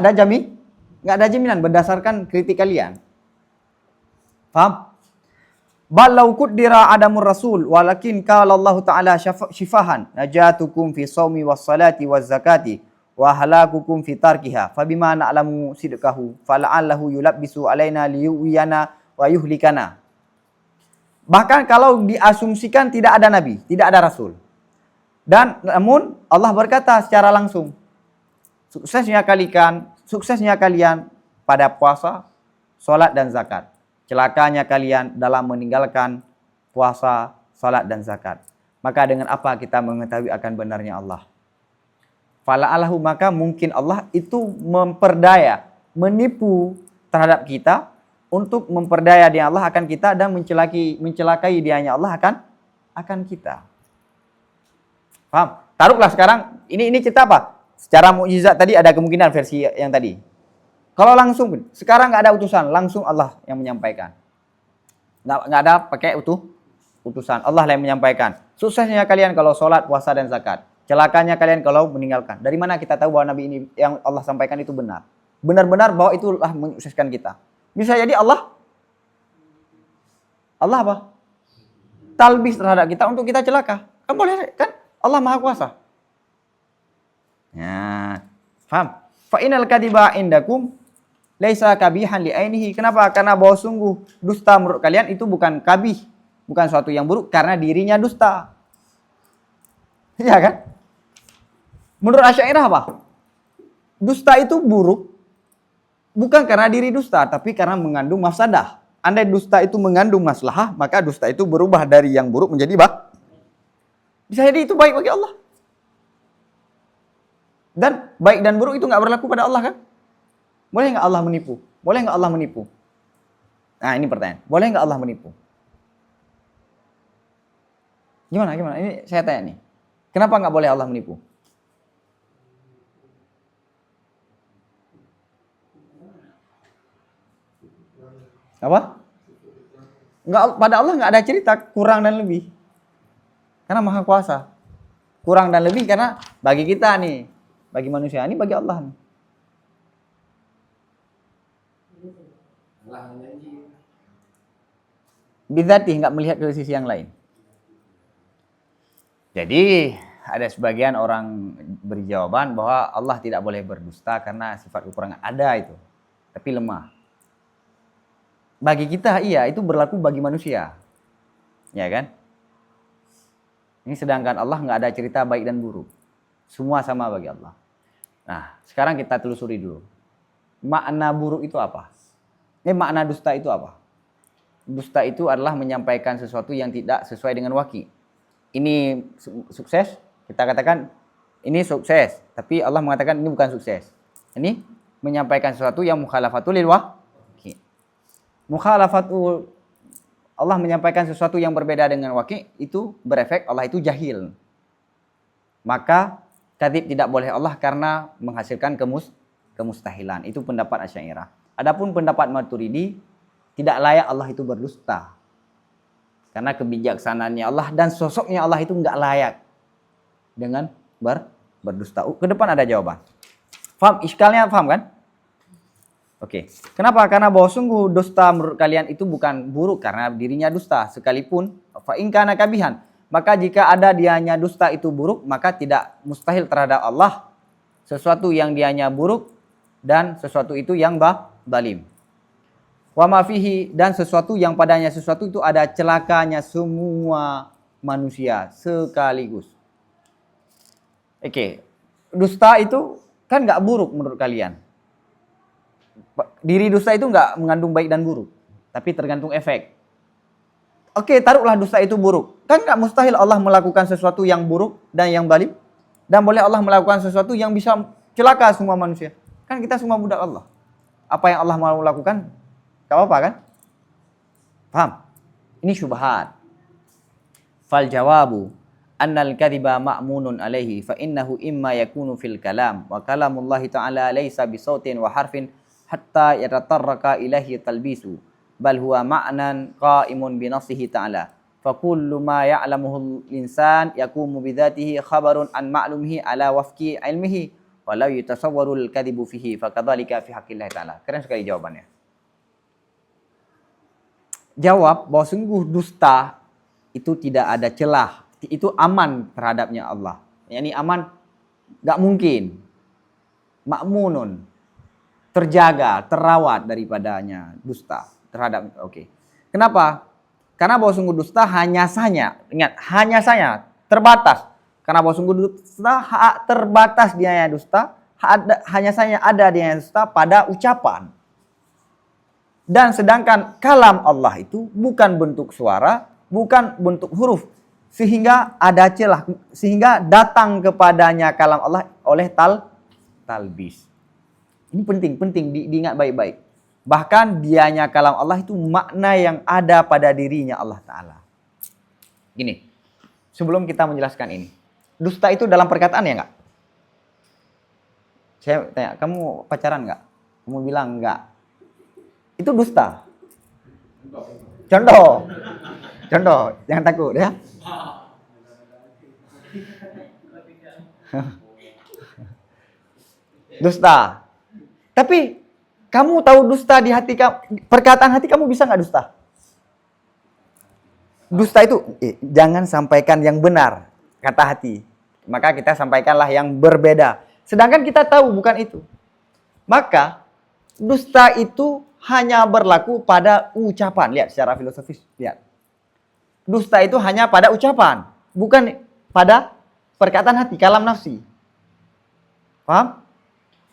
ada jaminan berdasarkan kritik kalian. Paham? Balau kuddira adamur rasul walakin qala Allah taala syifahan najatukum fi shaumi was salati waz zakati wa halakukum fi tarkiha fabima na'lamu sidqahu fala'allahu yulabbisu alaina liyu'iyana wa yuhlikana. Bahkan kalau diasumsikan tidak ada nabi, tidak ada rasul. Dan namun Allah berkata secara langsung, suksesnya kalian pada puasa, salat dan zakat. Celakanya kalian dalam meninggalkan puasa, salat dan zakat. Maka dengan apa kita mengetahui akan benarnya Allah? Fala'alahu, maka mungkin Allah itu memperdaya, menipu terhadap kita untuk memperdaya dia Allah akan kita dan mencelakai dianya Allah akan kita. Paham? Taruhlah sekarang ini kita apa? Secara mukjizat tadi ada kemungkinan versi yang tadi. Kalau langsung sekarang nggak ada utusan, langsung Allah yang menyampaikan. Nggak ada pakai utusan, Allah yang menyampaikan. Suksesnya kalian kalau sholat, puasa dan zakat. Celakanya kalian kalau meninggalkan. Dari mana kita tahu bahwa Nabi ini yang Allah sampaikan itu benar? Benar-benar bahwa itulah menyukseskan kita. Bisa jadi Allah apa? Talbis terhadap kita untuk kita celaka. Kan boleh kan? Allah Maha Kuasa. Ya, paham? Fa inal kadiba indakum laisa kabihan li ainihi. Kenapa? Karena bahwa sungguh dusta menurut kalian itu bukan kabih, bukan suatu yang buruk karena dirinya dusta. Ya kan? Menurut Asy'ariyah apa? Dusta itu buruk bukan karena diri dusta, tapi karena mengandung mafsadah. Andai dusta itu mengandung maslahah, maka dusta itu berubah dari yang buruk menjadi bisa jadi itu baik bagi Allah. Dan baik dan buruk itu nggak berlaku pada Allah kan? Boleh nggak Allah menipu? Boleh nggak Allah menipu? Nah ini pertanyaan. Boleh nggak Allah menipu? Gimana? Ini saya tanya nih. Kenapa nggak boleh Allah menipu? Apa? Nggak, pada Allah nggak ada cerita kurang dan lebih. Karena Maha Kuasa. Kurang dan lebih karena bagi kita nih, bagi manusia ini, bagi Allah nih. Bidzatih, nggak melihat ke sisi yang lain. Jadi ada sebagian orang beri jawaban bahwa Allah tidak boleh berdusta karena sifat kekurangan ada itu, tapi lemah. Bagi kita iya, itu berlaku bagi manusia. Ya kan? Ini sedangkan Allah nggak ada cerita baik dan buruk. Semua sama bagi Allah. Nah, sekarang kita telusuri dulu. Makna buruk itu apa? Makna dusta itu apa? Dusta itu adalah menyampaikan sesuatu yang tidak sesuai dengan waqi'. Ini sukses, kita katakan ini sukses. Tapi Allah mengatakan ini bukan sukses. Ini menyampaikan sesuatu yang mukhalafatul lil waqi'. Mukhalafatul, Allah menyampaikan sesuatu yang berbeda dengan waqi', itu berefek Allah itu jahil. Maka kadzib tidak boleh Allah karena menghasilkan kemustahilan. Itu pendapat Asy'ariyah. Adapun pendapat Maturidi, tidak layak Allah itu berdusta. Karena kebijaksanaannya Allah dan sosoknya Allah itu enggak layak dengan berdusta. Ke depan ada jawaban. Faham? Iskalnya paham kan? Oke. Kenapa? Karena bahwa sungguh dusta menurut kalian itu bukan buruk karena dirinya dusta. Sekalipun fa in kana kabihan. Maka jika ada dianya dusta itu buruk, maka tidak mustahil terhadap Allah sesuatu yang dianya buruk dan sesuatu itu yang zalim. Wa ma fihi, dan sesuatu yang padanya sesuatu itu ada celakanya semua manusia sekaligus. Oke. Dusta itu kan nggak buruk menurut kalian. Diri dusta itu nggak mengandung baik dan buruk, tapi tergantung efek. Oke, taruhlah dusta itu buruk. Kan nggak mustahil Allah melakukan sesuatu yang buruk dan yang zalim. Dan boleh Allah melakukan sesuatu yang bisa celaka semua manusia. Kan kita semua budak Allah. Apa yang Allah mau lakukan, gak apa-apa kan? Paham? Ini syubhat. Fal jawabu annal kadhiba ma'munun alaihi fa innahu imma yakunu fil kalam wa kalamullahi ta'ala laysa bisautin wa harfin hatta yatatarraka ilahi talbisu bal huwa ma'nan qa'imun bi nafsihi ta'ala fa kullu ma ya'lamuhu al-insan yaqumu bi dhatihi khabarun an ma'lumihi ala wafqi ilmihi wa la yatasawwaru al-kadhibu fihi fa kadzalika fi haqqillahi ta'ala. Keren sekali jawabannya. Jawab bahwa sungguh dusta itu tidak ada celah, itu aman terhadapnya Allah. Yani aman, gak mungkin. Ma'munun, terjaga, terawat daripadanya dusta terhadap. Oke. Kenapa? Karena bahwa sungguh dusta hanya saja, ingat, hanya saja terbatas. Karena bahwa sungguh dusta terbatas dia dusta, hanya saja ada dia dusta pada ucapan. Dan sedangkan kalam Allah itu bukan bentuk suara, bukan bentuk huruf, sehingga ada celah, sehingga datang kepadanya kalam Allah oleh talbis. Ini penting diingat baik-baik. Bahkan dianya kalam Allah itu makna yang ada pada dirinya Allah Ta'ala. Gini, sebelum kita menjelaskan ini, dusta itu dalam perkataan ya enggak? Saya tanya, kamu pacaran enggak? Kamu bilang enggak. Itu dusta. Contoh, jangan takut ya. Dusta. Tapi kamu tahu dusta di hati kamu, perkataan hati kamu bisa nggak dusta? Dusta itu jangan sampaikan yang benar, kata hati. Maka kita sampaikanlah yang berbeda. Sedangkan kita tahu bukan itu. Maka dusta itu hanya berlaku pada ucapan. Lihat secara filosofis, lihat. Dusta itu hanya pada ucapan, bukan pada perkataan hati, kalam nafsi. Paham?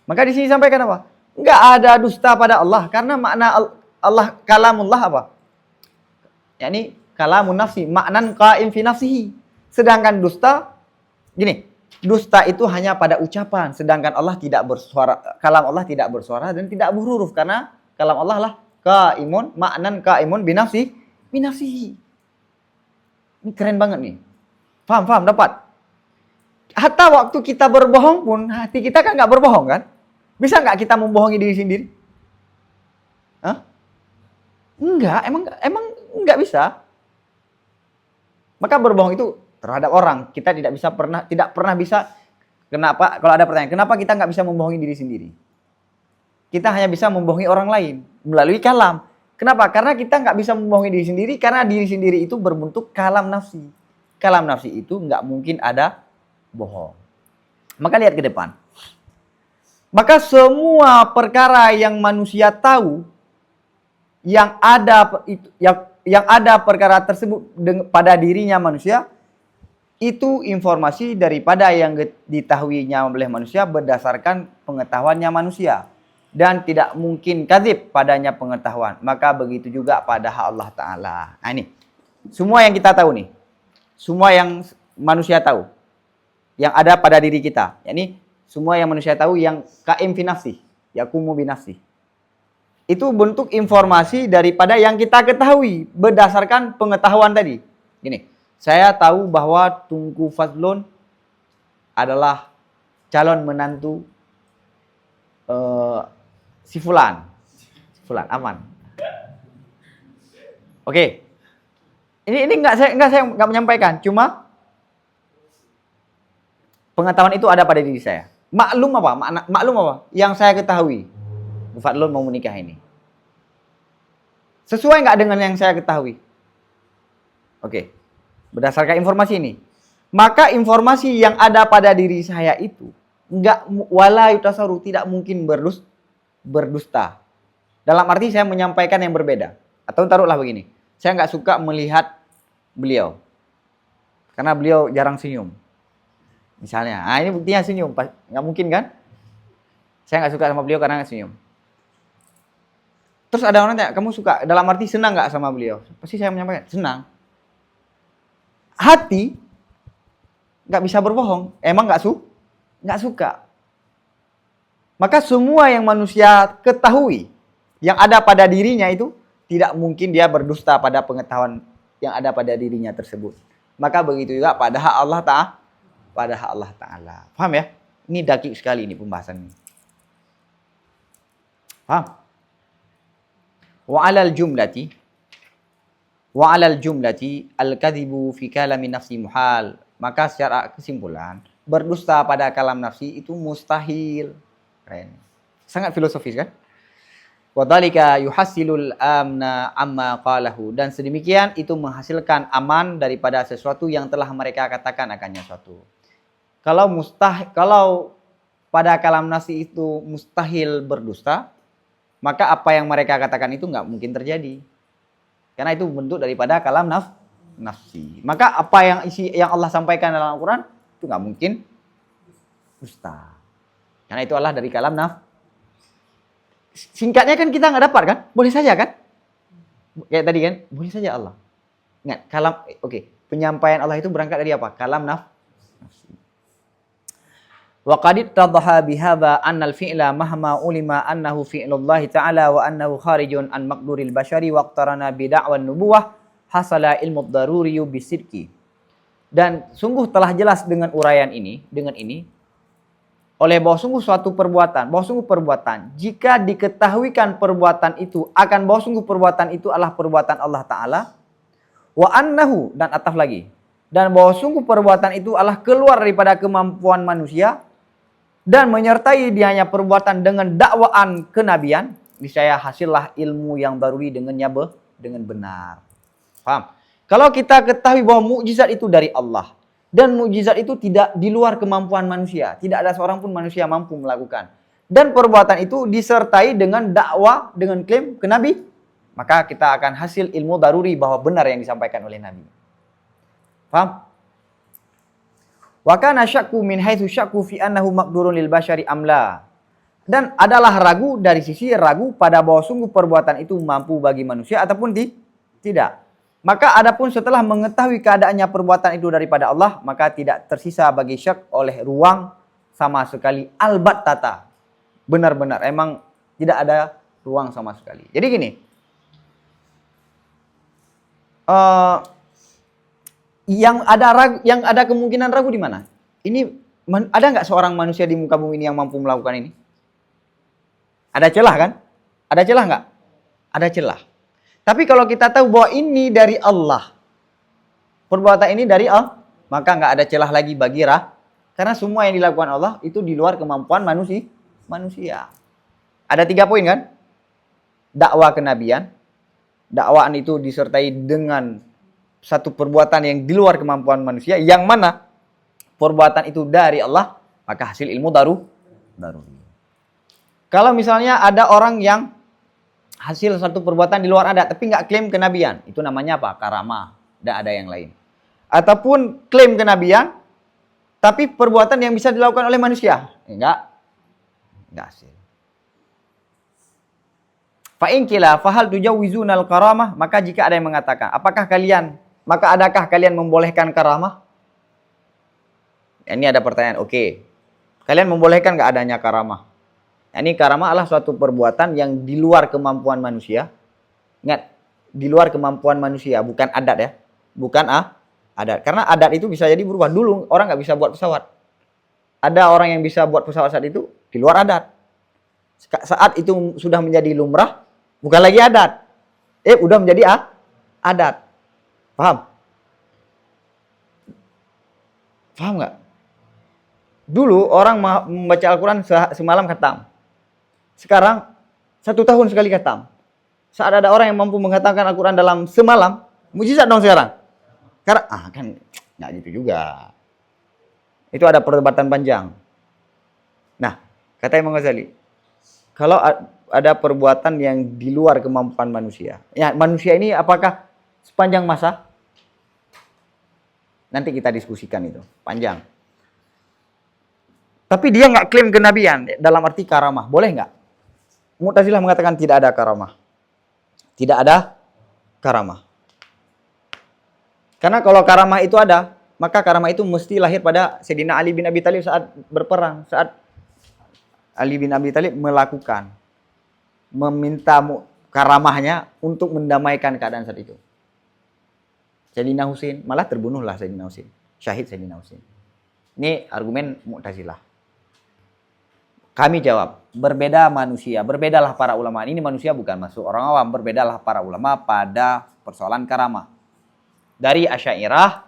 Maka di sini sampaikan apa? Enggak ada dusta pada Allah karena makna Allah kalamullah apa? Yani kalamun nafsi, maknan qaim fi nafsihi. Sedangkan dusta gini, dusta itu hanya pada ucapan, sedangkan Allah tidak bersuara, kalam Allah tidak bersuara dan tidak berhuruf karena kalam Allah lah qaimun, maknan qaimun bi nafsihi. Ini keren banget nih. Paham, dapat? Hatta waktu kita berbohong pun, hati kita kan nggak berbohong kan? Bisa nggak kita membohongi diri sendiri? Hah? Enggak, emang nggak bisa. Maka berbohong itu terhadap orang, kita tidak pernah bisa. Kenapa? Kalau ada pertanyaan, kenapa kita nggak bisa membohongi diri sendiri? Kita hanya bisa membohongi orang lain melalui kalam. Kenapa? Karena kita nggak bisa membohongi diri sendiri karena diri sendiri itu berbentuk kalam nafsi. Kalam nafsi itu nggak mungkin ada bohong. Maka lihat ke depan. Maka semua perkara yang manusia tahu, yang ada perkara tersebut pada dirinya manusia, itu informasi daripada yang diketahuinya oleh manusia berdasarkan pengetahuannya manusia. Dan tidak mungkin kadzib padanya pengetahuan. Maka begitu juga pada hak Allah Ta'ala. Nah ini, semua yang kita tahu nih, semua yang manusia tahu, yang ada pada diri kita, yakni semua yang manusia tahu yang qaim fi nafsi, yaqumu bi nafsi. Itu bentuk informasi daripada yang kita ketahui berdasarkan pengetahuan tadi. Gini, saya tahu bahwa Tunku Fadlun adalah calon menantu si Fulan aman. Oke. Ini saya enggak menyampaikan, cuma pengetahuan itu ada pada diri saya. Maklum apa? Maklum apa? Yang saya ketahui. Bu Fadlun mau menikah ini. Sesuai nggak dengan yang saya ketahui? Oke. Berdasarkan informasi ini. Maka informasi yang ada pada diri saya itu nggak wala yutasaru, tidak mungkin berdusta. Dalam arti saya menyampaikan yang berbeda. Atau taruhlah begini. Saya nggak suka melihat beliau. Karena beliau jarang senyum. Misalnya, ini buktinya senyum. Nggak mungkin kan? Saya nggak suka sama beliau karena nggak senyum. Terus ada orang tanya, kamu suka? Dalam arti senang nggak sama beliau? Pasti saya menyampaikan, senang. Hati nggak bisa berbohong. Emang nggak suka. Maka semua yang manusia ketahui, yang ada pada dirinya itu, tidak mungkin dia berdusta pada pengetahuan yang ada pada dirinya tersebut. Maka begitu juga pada hak Allah Ta'ala. Paham ya? Ini dakik sekali ini pembahasan ini. Paham? Wa 'alal jumlati al-kadhibu fi kalami nafsi muhal. Maka secara kesimpulan, berdusta pada kalam nafsi itu mustahil. Keren. Sangat filosofis kan? Wa dzalika yuhassilul amna amma qalahu, dan sedemikian itu menghasilkan aman daripada sesuatu yang telah mereka katakan akannya suatu. Kalau pada kalam nafsi itu mustahil berdusta, maka apa yang mereka katakan itu nggak mungkin terjadi. Karena itu bentuk daripada kalam nafsi. Maka apa yang Allah sampaikan dalam Al-Quran itu nggak mungkin dusta. Karena itu Allah dari kalam nafsi. Singkatnya kan kita nggak dapat kan? Boleh saja kan? Kayak tadi kan? Boleh saja Allah. Ingat, penyampaian Allah itu berangkat dari apa? Kalam nafsi. Wa qad ittadhaha bihadza anna al-fi'la mahma ulima annahu fi'lullah ta'ala wa annahu kharijun an maqduril bashari wa aqtarana bi da'wan nubuwah hasala ilmu daruri bisidqi. Dan sungguh telah jelas dengan uraian ini, oleh bahwa sungguh suatu perbuatan, jika diketahuikan perbuatan itu bahwa sungguh perbuatan itu adalah perbuatan Allah Ta'ala, wa annahu, dan ataf lagi, dan bahwa sungguh perbuatan itu adalah keluar daripada kemampuan manusia, dan menyertai dianya perbuatan dengan dakwaan kenabian, niscaya hasillah ilmu yang daruri dengannya dengan benar. Paham? Kalau kita ketahui bahwa mukjizat itu dari Allah, dan mukjizat itu tidak di luar kemampuan manusia, tidak ada seorang pun manusia mampu melakukan, dan perbuatan itu disertai dengan dakwah, dengan klaim ke Nabi, maka kita akan hasil ilmu daruri bahwa benar yang disampaikan oleh Nabi. Paham? Wa kana syakku min haitsu syakku fi annahu maqdurun lil bashari amla. Dan adalah ragu dari sisi ragu pada bahwa sungguh perbuatan itu mampu bagi manusia ataupun tidak. Maka adapun setelah mengetahui keadaannya perbuatan itu daripada Allah, maka tidak tersisa bagi syak oleh ruang sama sekali, albattata. Benar-benar emang tidak ada ruang sama sekali. Jadi gini, yang ada kemungkinan ragu di mana? Ini ada nggak seorang manusia di muka bumi ini yang mampu melakukan ini? Ada celah kan? Ada celah nggak? Ada celah. Tapi kalau kita tahu bahwa ini dari Allah, perbuatan ini dari Allah, maka nggak ada celah lagi bagi karena semua yang dilakukan Allah itu di luar kemampuan manusia. Ada 3 poin kan? Dakwah kenabian, dakwaan itu disertai dengan satu perbuatan yang di luar kemampuan manusia, yang mana perbuatan itu dari Allah, maka hasil ilmu daruri. Kalau misalnya ada orang yang hasil satu perbuatan di luar adat, tapi nggak klaim kenabian, itu namanya apa? Karamah, tidak ada yang lain. Ataupun klaim kenabian, tapi perbuatan yang bisa dilakukan oleh manusia, enggak hasil. Fa'in kila fahal tujawizunal karamah, maka jika ada yang mengatakan, adakah kalian membolehkan karamah? Ini ada pertanyaan, oke. Kalian membolehkan nggak adanya karamah? Ini karamah adalah suatu perbuatan yang di luar kemampuan manusia. Ingat, di luar kemampuan manusia, bukan adat ya. Bukan adat. Karena adat itu bisa jadi berubah. Dulu orang nggak bisa buat pesawat. Ada orang yang bisa buat pesawat saat itu di luar adat. Saat itu sudah menjadi lumrah, bukan lagi adat. Udah menjadi adat. Paham? Paham nggak? Dulu orang membaca Al-Quran semalam khatam. Sekarang 1 tahun sekali khatam. Saat ada orang yang mampu menghatamkan Al-Quran dalam semalam, mujizat dong sekarang. Karena kan nggak gitu juga. Itu ada perdebatan panjang. Nah, kata Imam Ghazali, kalau ada perbuatan yang di luar kemampuan manusia, ya manusia ini apakah sepanjang masa? Nanti kita diskusikan itu, panjang. Tapi dia nggak klaim kenabian dalam arti karamah, boleh nggak? Mu'tazilah mengatakan tidak ada karamah. Tidak ada karamah. Karena kalau karamah itu ada, maka karamah itu mesti lahir pada Sayyidina Ali bin Abi Thalib saat berperang, saat Ali bin Abi Thalib melakukan, meminta karamahnya untuk mendamaikan keadaan saat itu. Sayyidina Husain, malah terbunuhlah Sayyidina Husain, syahid Sayyidina Husain. Ini argumen Mu'tazilah. Kami jawab, berbeda manusia, berbedalah para ulama. Ini manusia bukan masuk orang awam, berbedalah para ulama pada persoalan karamah. Dari Asy'ariyah,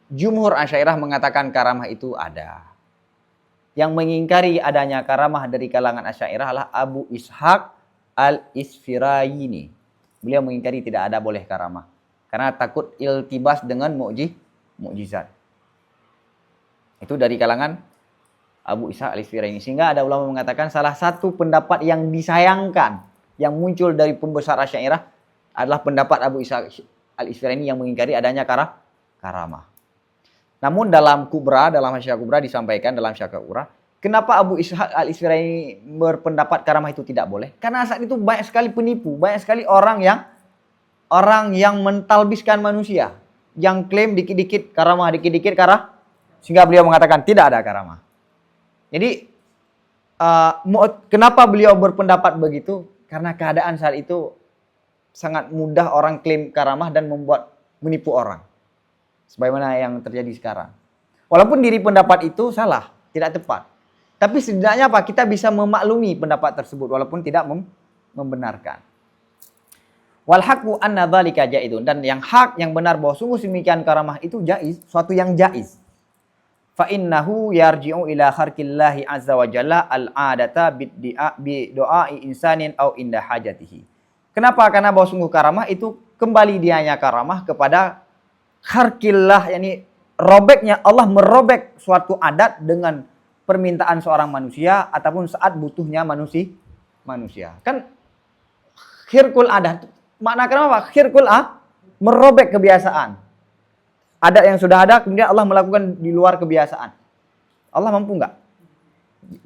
jumhur Asy'ariyah mengatakan karamah itu ada. Yang mengingkari adanya karamah dari kalangan Asy'ariyah adalah Abu Ishaq al-Isfirayini. Beliau mengingkari tidak ada boleh karamah. Karena takut iltibas dengan mukjizat. Itu dari kalangan Abu Ishaq al-Isfirayini. Sehingga ada ulama mengatakan salah satu pendapat yang disayangkan yang muncul dari pembesar Asy'ariyah adalah pendapat Abu Ishaq al-Isfirayini yang mengingkari adanya karamah. Namun dalam Kubra, dalam Hasyiah Kubra disampaikan dalam Hasyiah Kubra, kenapa Abu Ishaq al-Isfirayini berpendapat karamah itu tidak boleh? Karena saat itu banyak sekali penipu, banyak sekali orang yang mentalbiskan manusia, yang klaim dikit-dikit karamah, dikit-dikit sehingga beliau mengatakan tidak ada karamah. Jadi kenapa beliau berpendapat begitu? Karena keadaan saat itu sangat mudah orang klaim karamah dan menipu orang. Sebagaimana yang terjadi sekarang. Walaupun diri pendapat itu salah, tidak tepat. Tapi setidaknya apa? Kita bisa memaklumi pendapat tersebut walaupun tidak membenarkan. Wal haqqu anna dzalika jaizun, dan yang hak, yang benar bahwa sungguh demikian karamah itu jaiz, suatu yang jaiz. Fa innahu yarji'u ila kharqillahi azza wa jalla al-'adata bi doa'i insanin au inda hajatihi. Kenapa? Karena bahwa sungguh karamah itu kembali dianya karamah kepada kharqillah, yakni robeknya Allah merobek suatu adat dengan permintaan seorang manusia ataupun saat butuhnya manusia. Kan khirqul adat, makna kenapa? Khirqul merobek kebiasaan. Adat yang sudah ada kemudian Allah melakukan di luar kebiasaan. Allah mampu enggak?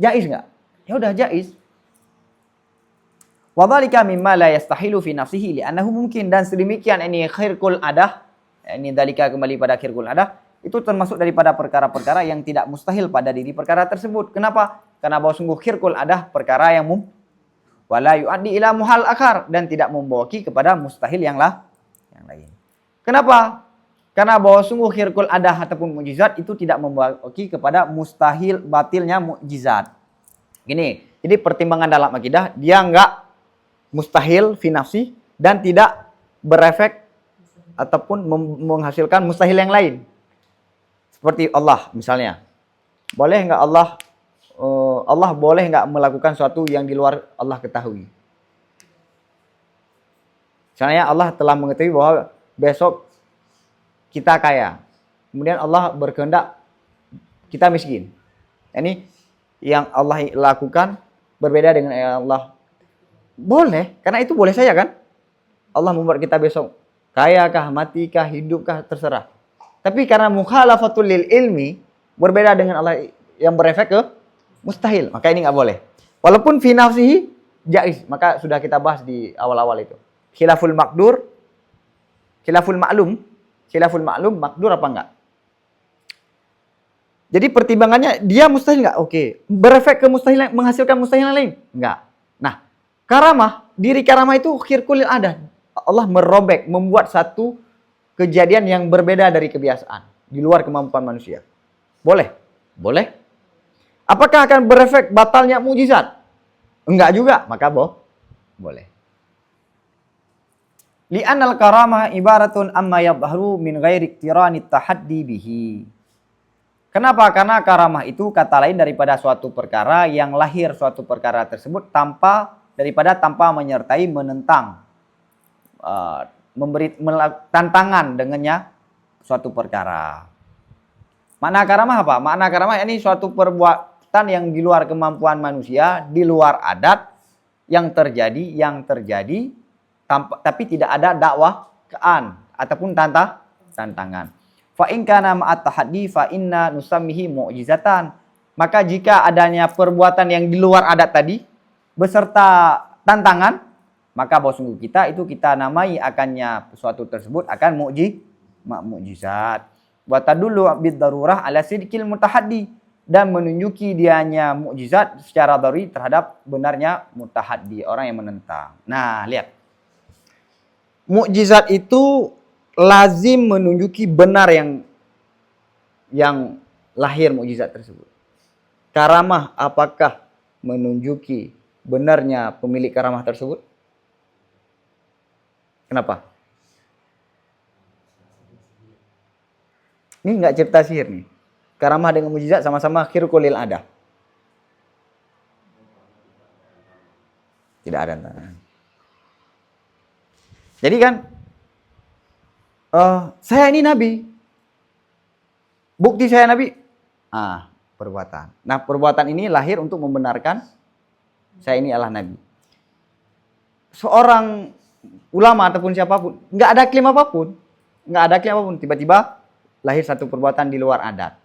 Jaiz enggak? Ya udah jaiz. Wa dzalika mimma la yastahilu fi nafsihi li'annahu mungkin, dan sedemikian ini khirqul adah, ini dzalika kembali pada khirqul adah, itu termasuk daripada perkara-perkara yang tidak mustahil pada diri perkara tersebut. Kenapa? Karena bahwa sungguh khirqul adah perkara yang wala yu'addi ila muhal akhar, dan tidak membawaki kepada mustahil yang lain. Kenapa? Karena bahwa sungguh khirqul adah ataupun mukjizat itu tidak membawaki kepada mustahil batilnya mukjizat. Gini, jadi pertimbangan dalam akidah dia enggak mustahil fi nafsi dan tidak berefek ataupun menghasilkan mustahil yang lain. Seperti Allah misalnya. Boleh enggak Allah boleh enggak melakukan sesuatu yang di luar Allah ketahui? Misalnya Allah telah mengetahui bahwa besok kita kaya. Kemudian Allah berkehendak kita miskin. Ini yang Allah lakukan berbeda dengan yang Allah. Boleh, karena itu boleh saja kan? Allah membuat kita besok kaya kah, mati kah, hidup kah, terserah. Tapi karena mukhalafatul lil ilmi, berbeda dengan Allah yang berefek ke mustahil, maka ini nggak boleh. Walaupun fi nafsihi jaiz, maka sudah kita bahas di awal-awal itu. Khilaful maqdur, khilaful ma'lum. Khilaful ma'lum, makdur apa enggak? Jadi pertimbangannya dia mustahil enggak? Oke. Berefek ke mustahil, menghasilkan mustahil yang lain? Enggak. Nah, karamah, diri karamah itu khirqul adah. Allah merobek, membuat satu kejadian yang berbeda dari kebiasaan, di luar kemampuan manusia. Boleh? Boleh. Apakah akan berefek batalnya mukjizat? Enggak juga, maka boleh. Li'annal karamah ibaratun amma yadhharu min ghairi iqtirani tahaddi bihi. Kenapa? Karena karamah itu kata lain daripada suatu perkara yang lahir suatu perkara tersebut tanpa menyertai menentang, memberi tantangan dengannya suatu perkara. Makna karamah apa? Makna karamah ini suatu perbuatan yang di luar kemampuan manusia, di luar adat yang terjadi tapi tidak ada dakwaan ataupun tantangan. Fa in kana ma'at tahaddi fa inna nusammihi mu'jizatan. Maka jika adanya perbuatan yang di luar adat tadi beserta tantangan, maka bahwa sungguh kita namai akannya suatu tersebut akan mukjizat. Wa tadullu bid darurah ala sidqil mutahaddi, dan menunjuki dianya mukjizat secara daruri terhadap benarnya mutahaddi, orang yang menentang. Nah, lihat. Mukjizat itu lazim menunjuki benar yang lahir mukjizat tersebut. Karamah apakah menunjuki benarnya pemilik karamah tersebut? Kenapa? Ini enggak cerita sihir nih. Karamah dengan mukjizat sama-sama khirqul ada. Tidak ada antara. Jadi kan, saya ini nabi. Bukti saya nabi. Perbuatan. Nah, perbuatan ini lahir untuk membenarkan saya ini adalah nabi. Seorang ulama ataupun siapapun, nggak ada klaim apapun. Tiba-tiba lahir satu perbuatan di luar adat.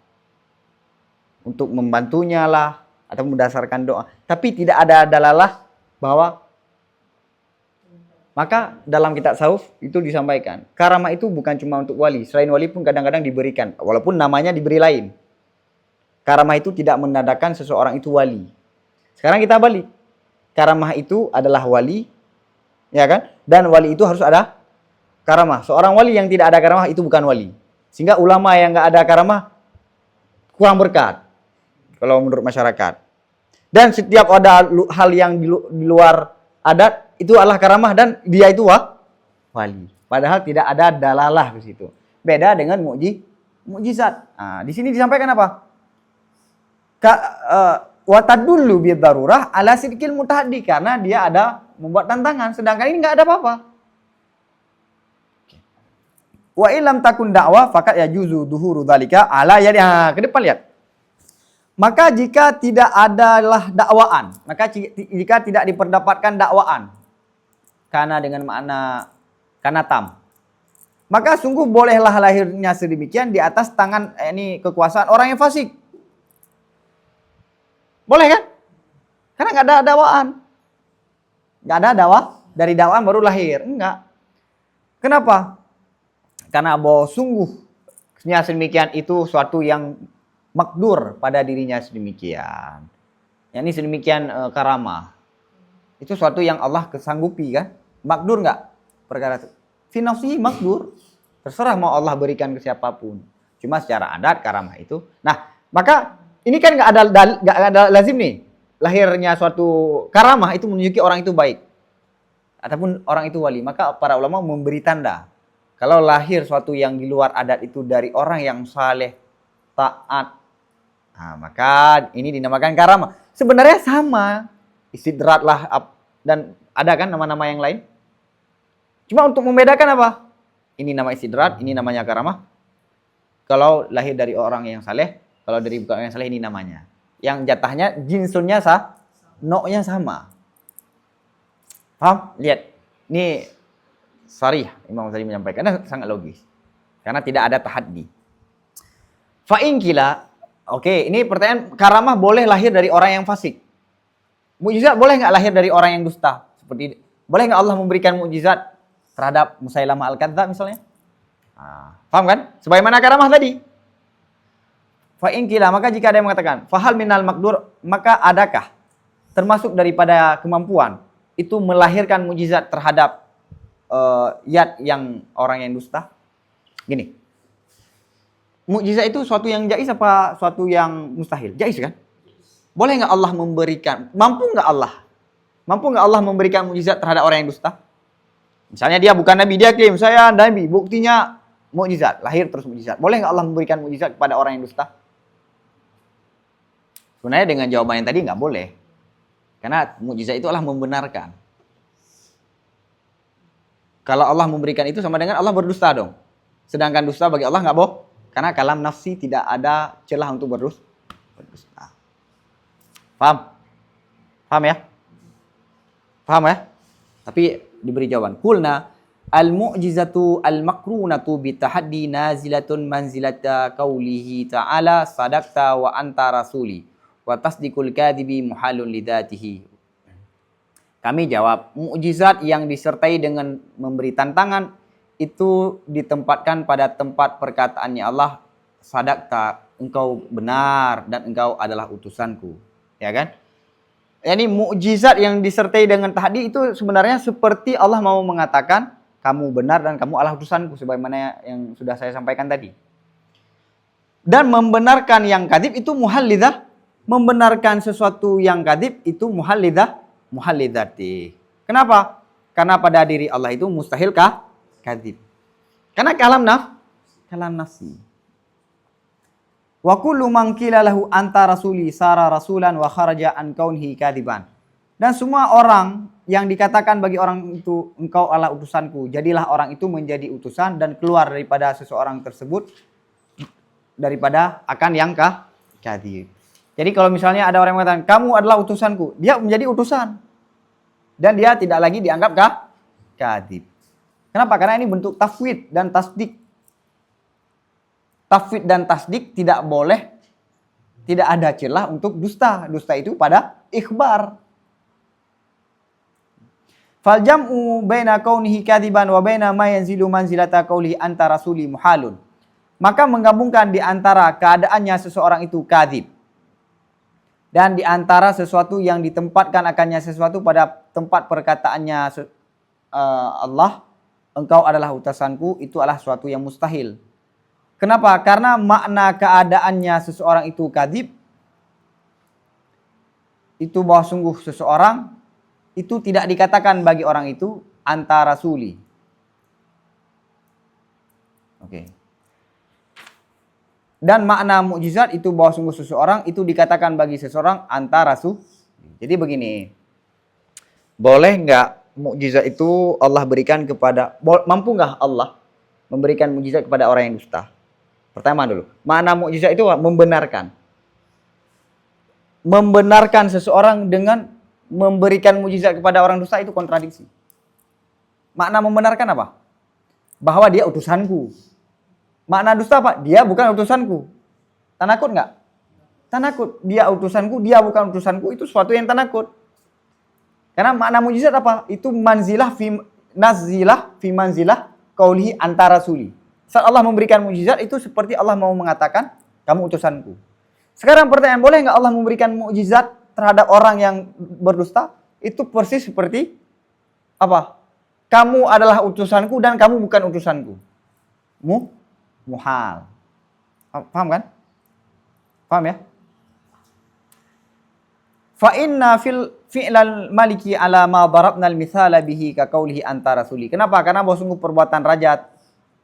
Untuk membantunya lah, atau berdasarkan doa. Tapi tidak ada dalalah bahwa, maka dalam kitab tasawuf itu disampaikan, karamah itu bukan cuma untuk wali, selain wali pun kadang-kadang diberikan, walaupun namanya diberi lain. Karamah itu tidak menandakan seseorang itu wali. Sekarang kita balik. Karamah itu adalah wali, ya kan? Dan wali itu harus ada karamah. Seorang wali yang tidak ada karamah itu bukan wali. Sehingga ulama yang nggak ada karamah kurang berkat kalau menurut masyarakat. Dan setiap ada hal yang di luar adat itu adalah karamah dan dia itu wali. Padahal tidak ada dalalah di situ. Beda dengan mukjizat. Di sini disampaikan apa? Wa tadullu bi darurah ala sidqil mutahaddi, karena dia ada membuat tantangan, sedangkan ini enggak ada apa-apa. Wa illam takun dakwah faqad yajuzu duhuru dzalika ala yadi. Ke depan lihat. Maka jika tidak adalah dakwaan, maka jika tidak diperdapatkan dakwaan, karena dengan makna karena tam, maka sungguh bolehlah lahirnya sedemikian di atas tangan ini kekuasaan orang yang fasik. Boleh kan? Karena nggak ada dakwaan. Nggak ada dakwah, dari dakwaan baru lahir. Enggak. Kenapa? Karena bahwa sungguh sedemikian itu suatu yang makdur pada dirinya sedemikian. Ini sedemikian karamah. Itu suatu yang Allah kesanggupi kan? Makdur enggak? Perkara itu. Fi nafsihi makdur. Terserah mau Allah berikan ke siapapun. Cuma secara adat karamah itu. Nah, maka ini kan enggak ada lazim nih. Lahirnya suatu karamah itu menunjuki orang itu baik. Ataupun orang itu wali. Maka para ulama memberi tanda. Kalau lahir suatu yang di luar adat itu dari orang yang saleh, taat, maka ini dinamakan karamah. Sebenarnya sama, istidrat lah, dan ada kan nama-nama yang lain. Cuma untuk membedakan apa? Ini nama istidrat, ini namanya karamah. Kalau lahir dari orang yang saleh, kalau dari bukan orang yang saleh ini namanya. Yang jatahnya, jinsunnya noknya sama. Paham? Lihat, ini sarih Imam Ghazali menyampaikan, sangat logis. Karena tidak ada tahaddi. Fa'in kila, oke, ini pertanyaan, karamah boleh lahir dari orang yang fasik. Mukjizat boleh nggak lahir dari orang yang dusta? Seperti ini. Boleh nggak Allah memberikan mukjizat terhadap Musailamah Al-Kadzdzab misalnya? Paham kan? Sebagaimana karamah tadi. Fa'in kila, maka jika ada yang mengatakan, fahal minal makdur, maka adakah termasuk daripada kemampuan itu melahirkan mukjizat terhadap yad yang orang yang dusta? Gini, mukjizat itu suatu yang jaiz apa suatu yang mustahil? Jaiz kan? Boleh nggak Allah memberikan? Mampu nggak Allah memberikan mukjizat terhadap orang yang dusta? Misalnya dia bukan nabi, dia klaim saya nabi, buktinya mukjizat, lahir terus mukjizat. Boleh nggak Allah memberikan mukjizat kepada orang yang dusta? Sebenarnya dengan jawaban yang tadi nggak boleh. Karena mukjizat itu Allah membenarkan. Kalau Allah memberikan itu sama dengan Allah berdusta dong. Sedangkan dusta bagi Allah nggak boh. Karena kalam nafsi tidak ada celah untuk berdusta. Paham? Paham ya? Paham ya? Tapi diberi jawaban. Kulna al-mu'jizatu al-makrunatu bitahaddi nazilatun manzilata qawlihi ta'ala sadaqta wa anta rasuli wa tasdiqul kadhibi muhalun lidatihi. Kami jawab, mukjizat yang disertai dengan memberi tantangan itu ditempatkan pada tempat perkataannya Allah, sadaqta, engkau benar dan engkau adalah utusanku. Ya kan? Yani mukjizat yang disertai dengan tahdi itu sebenarnya seperti Allah mau mengatakan kamu benar dan kamu adalah utusanku sebagaimana yang sudah saya sampaikan tadi. Dan membenarkan yang kadzib itu muhallidah, membenarkan sesuatu yang kadzib itu muhallidati. Kenapa? Karena pada diri Allah itu mustahil kadzib. Karena kalam nafsi. Wa kullu man qila lahu anta rasuli sara rasulan wa kharaja an kaunihi kadziban. Dan semua orang yang dikatakan bagi orang itu engkau adalah utusanku, jadilah orang itu menjadi utusan dan keluar daripada seseorang tersebut daripada akan yang kadzib. Jadi kalau misalnya ada orang yang mengatakan kamu adalah utusanku, dia menjadi utusan dan dia tidak lagi dianggap kadzib. Kenapa? Karena ini bentuk tafwid dan tasdik. Tafwid dan tasdik tidak boleh, tidak ada celah untuk dusta. Dusta itu pada ikhbar. Fal jam'u baina kaunihi kadziban wa baina ma yanzilu manzilata qaulihi anta rasuli muhalun. Maka menggabungkan di antara keadaannya seseorang itu kadzib dan di antara sesuatu yang ditempatkan akannya sesuatu pada tempat perkataannya Allah, engkau adalah utusanku, itu adalah sesuatu yang mustahil. Kenapa? Karena makna keadaannya seseorang itu kadzib, itu bahwa sungguh seseorang itu tidak dikatakan bagi orang itu anta rasuli. Oke. Dan makna mukjizat itu bahwa sungguh seseorang itu dikatakan bagi seseorang anta rasul. Jadi begini, boleh nggak mukjizat itu Allah berikan kepada, mampu nggak Allah memberikan mukjizat kepada orang yang dusta? Pertama dulu, makna mukjizat itu membenarkan. Membenarkan seseorang dengan memberikan mukjizat kepada orang dusta itu kontradiksi. Makna membenarkan apa? Bahwa dia utusanku. Makna dusta apa? Dia bukan utusanku. Tanakut nggak? Tanakut. Dia utusanku, dia bukan utusanku, itu sesuatu yang tanakut. Karena makna mukjizat apa? Itu manzilah fi manzilah qaulihi antara rasuli. Saat Allah memberikan mukjizat itu seperti Allah mau mengatakan kamu utusanku. Sekarang pertanyaan, boleh nggak Allah memberikan mukjizat terhadap orang yang berdusta? Itu persis seperti apa? Kamu adalah utusanku dan kamu bukan utusanku. Muhal. Paham kan? Paham ya? Fa inna fi'lal maliki ala ma darabna al-mithala bihi ka qaulihi anta rasuli. Kenapa? Karena bahwa sungguh perbuatan raja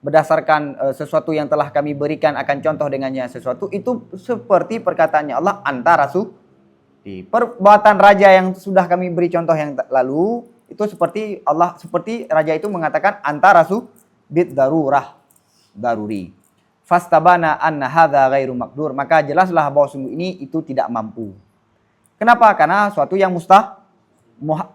berdasarkan sesuatu yang telah kami berikan akan contoh dengannya sesuatu itu seperti perkataannya Allah anta rasul. Di perbuatan raja yang sudah kami beri contoh yang lalu itu seperti Allah, seperti raja itu mengatakan anta rasul bid daruri. Fastabana anna hadza ghairu maqdur. Maka jelaslah bahwa sungguh ini itu tidak mampu. Kenapa? Karena sesuatu yang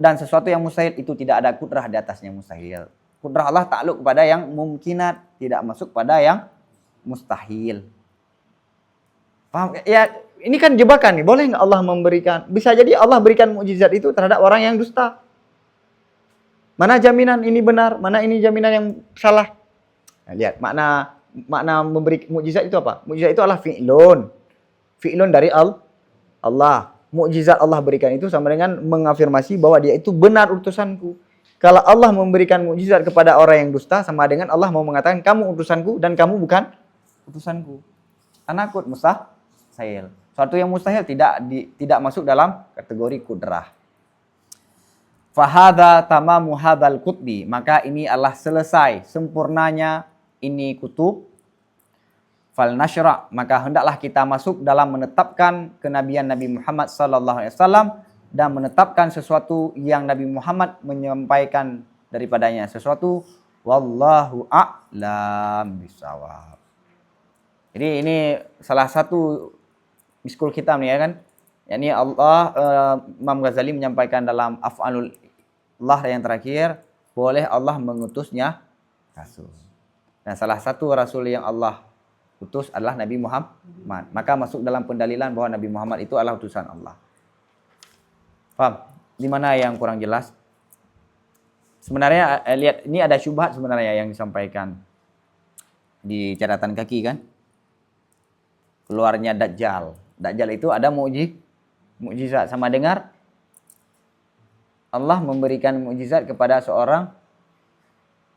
dan sesuatu yang mustahil itu tidak ada kudrah di atasnya mustahil. Kudrah Allah takluk kepada yang mungkinat, tidak masuk pada yang mustahil. Paham? Ya, ini kan jebakan nih. Boleh nggak Allah memberikan? Bisa jadi Allah berikan mukjizat itu terhadap orang yang dusta. Mana jaminan ini benar, mana ini jaminan yang salah? Nah, lihat makna memberi mukjizat itu apa? Mukjizat itu adalah fi'lun dari Allah. Mukjizat Allah berikan itu sama dengan mengafirmasi bahwa dia itu benar utusanku. Kalau Allah memberikan mukjizat kepada orang yang dusta, sama dengan Allah mau mengatakan kamu utusanku dan kamu bukan utusanku. Tanakut mustahil. Suatu yang mustahil tidak masuk dalam kategori kudrah. Fahadha tamamu hadzal kutbi, maka ini adalah selesai sempurnanya ini kutub. fal nashra, maka hendaklah kita masuk dalam menetapkan kenabian Nabi Muhammad sallallahu alaihi wasallam dan menetapkan sesuatu yang Nabi Muhammad menyampaikan daripadanya, sesuatu wallahu a'lam bisawab. Jadi ini salah satu miskul kita nih ya kan. yakni Imam Ghazali menyampaikan dalam Af'alul Allah yang terakhir, boleh Allah mengutusnya rasul. Nah, salah satu rasul yang Allah utus adalah Nabi Muhammad. Maka masuk dalam pendalilan bahwa Nabi Muhammad itu adalah utusan Allah. Paham? Di mana yang kurang jelas? Sebenarnya lihat ini ada syubhat sebenarnya yang disampaikan di catatan kaki kan. Keluarnya Dajjal. Dajjal itu ada mukjizat, sama dengar Allah memberikan mukjizat kepada seorang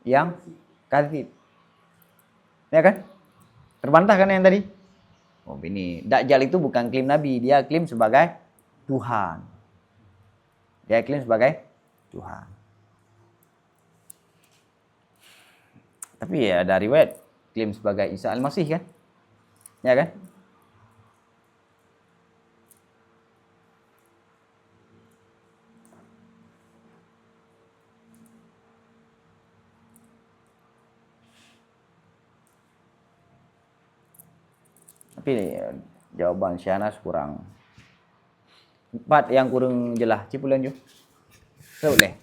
yang kadzib. Ya kan? Terbantah kan yang tadi? Oh, ini Dajjal itu bukan klaim nabi, dia klaim sebagai Tuhan. Dia klaim sebagai Tuhan. Tapi ya ada riwayat klaim sebagai Isa Al-Masih kan? Ya kan? Tapi jawaban Syahnas kurang. 4 yang kurang jelas. Cipulan ju. Boleh.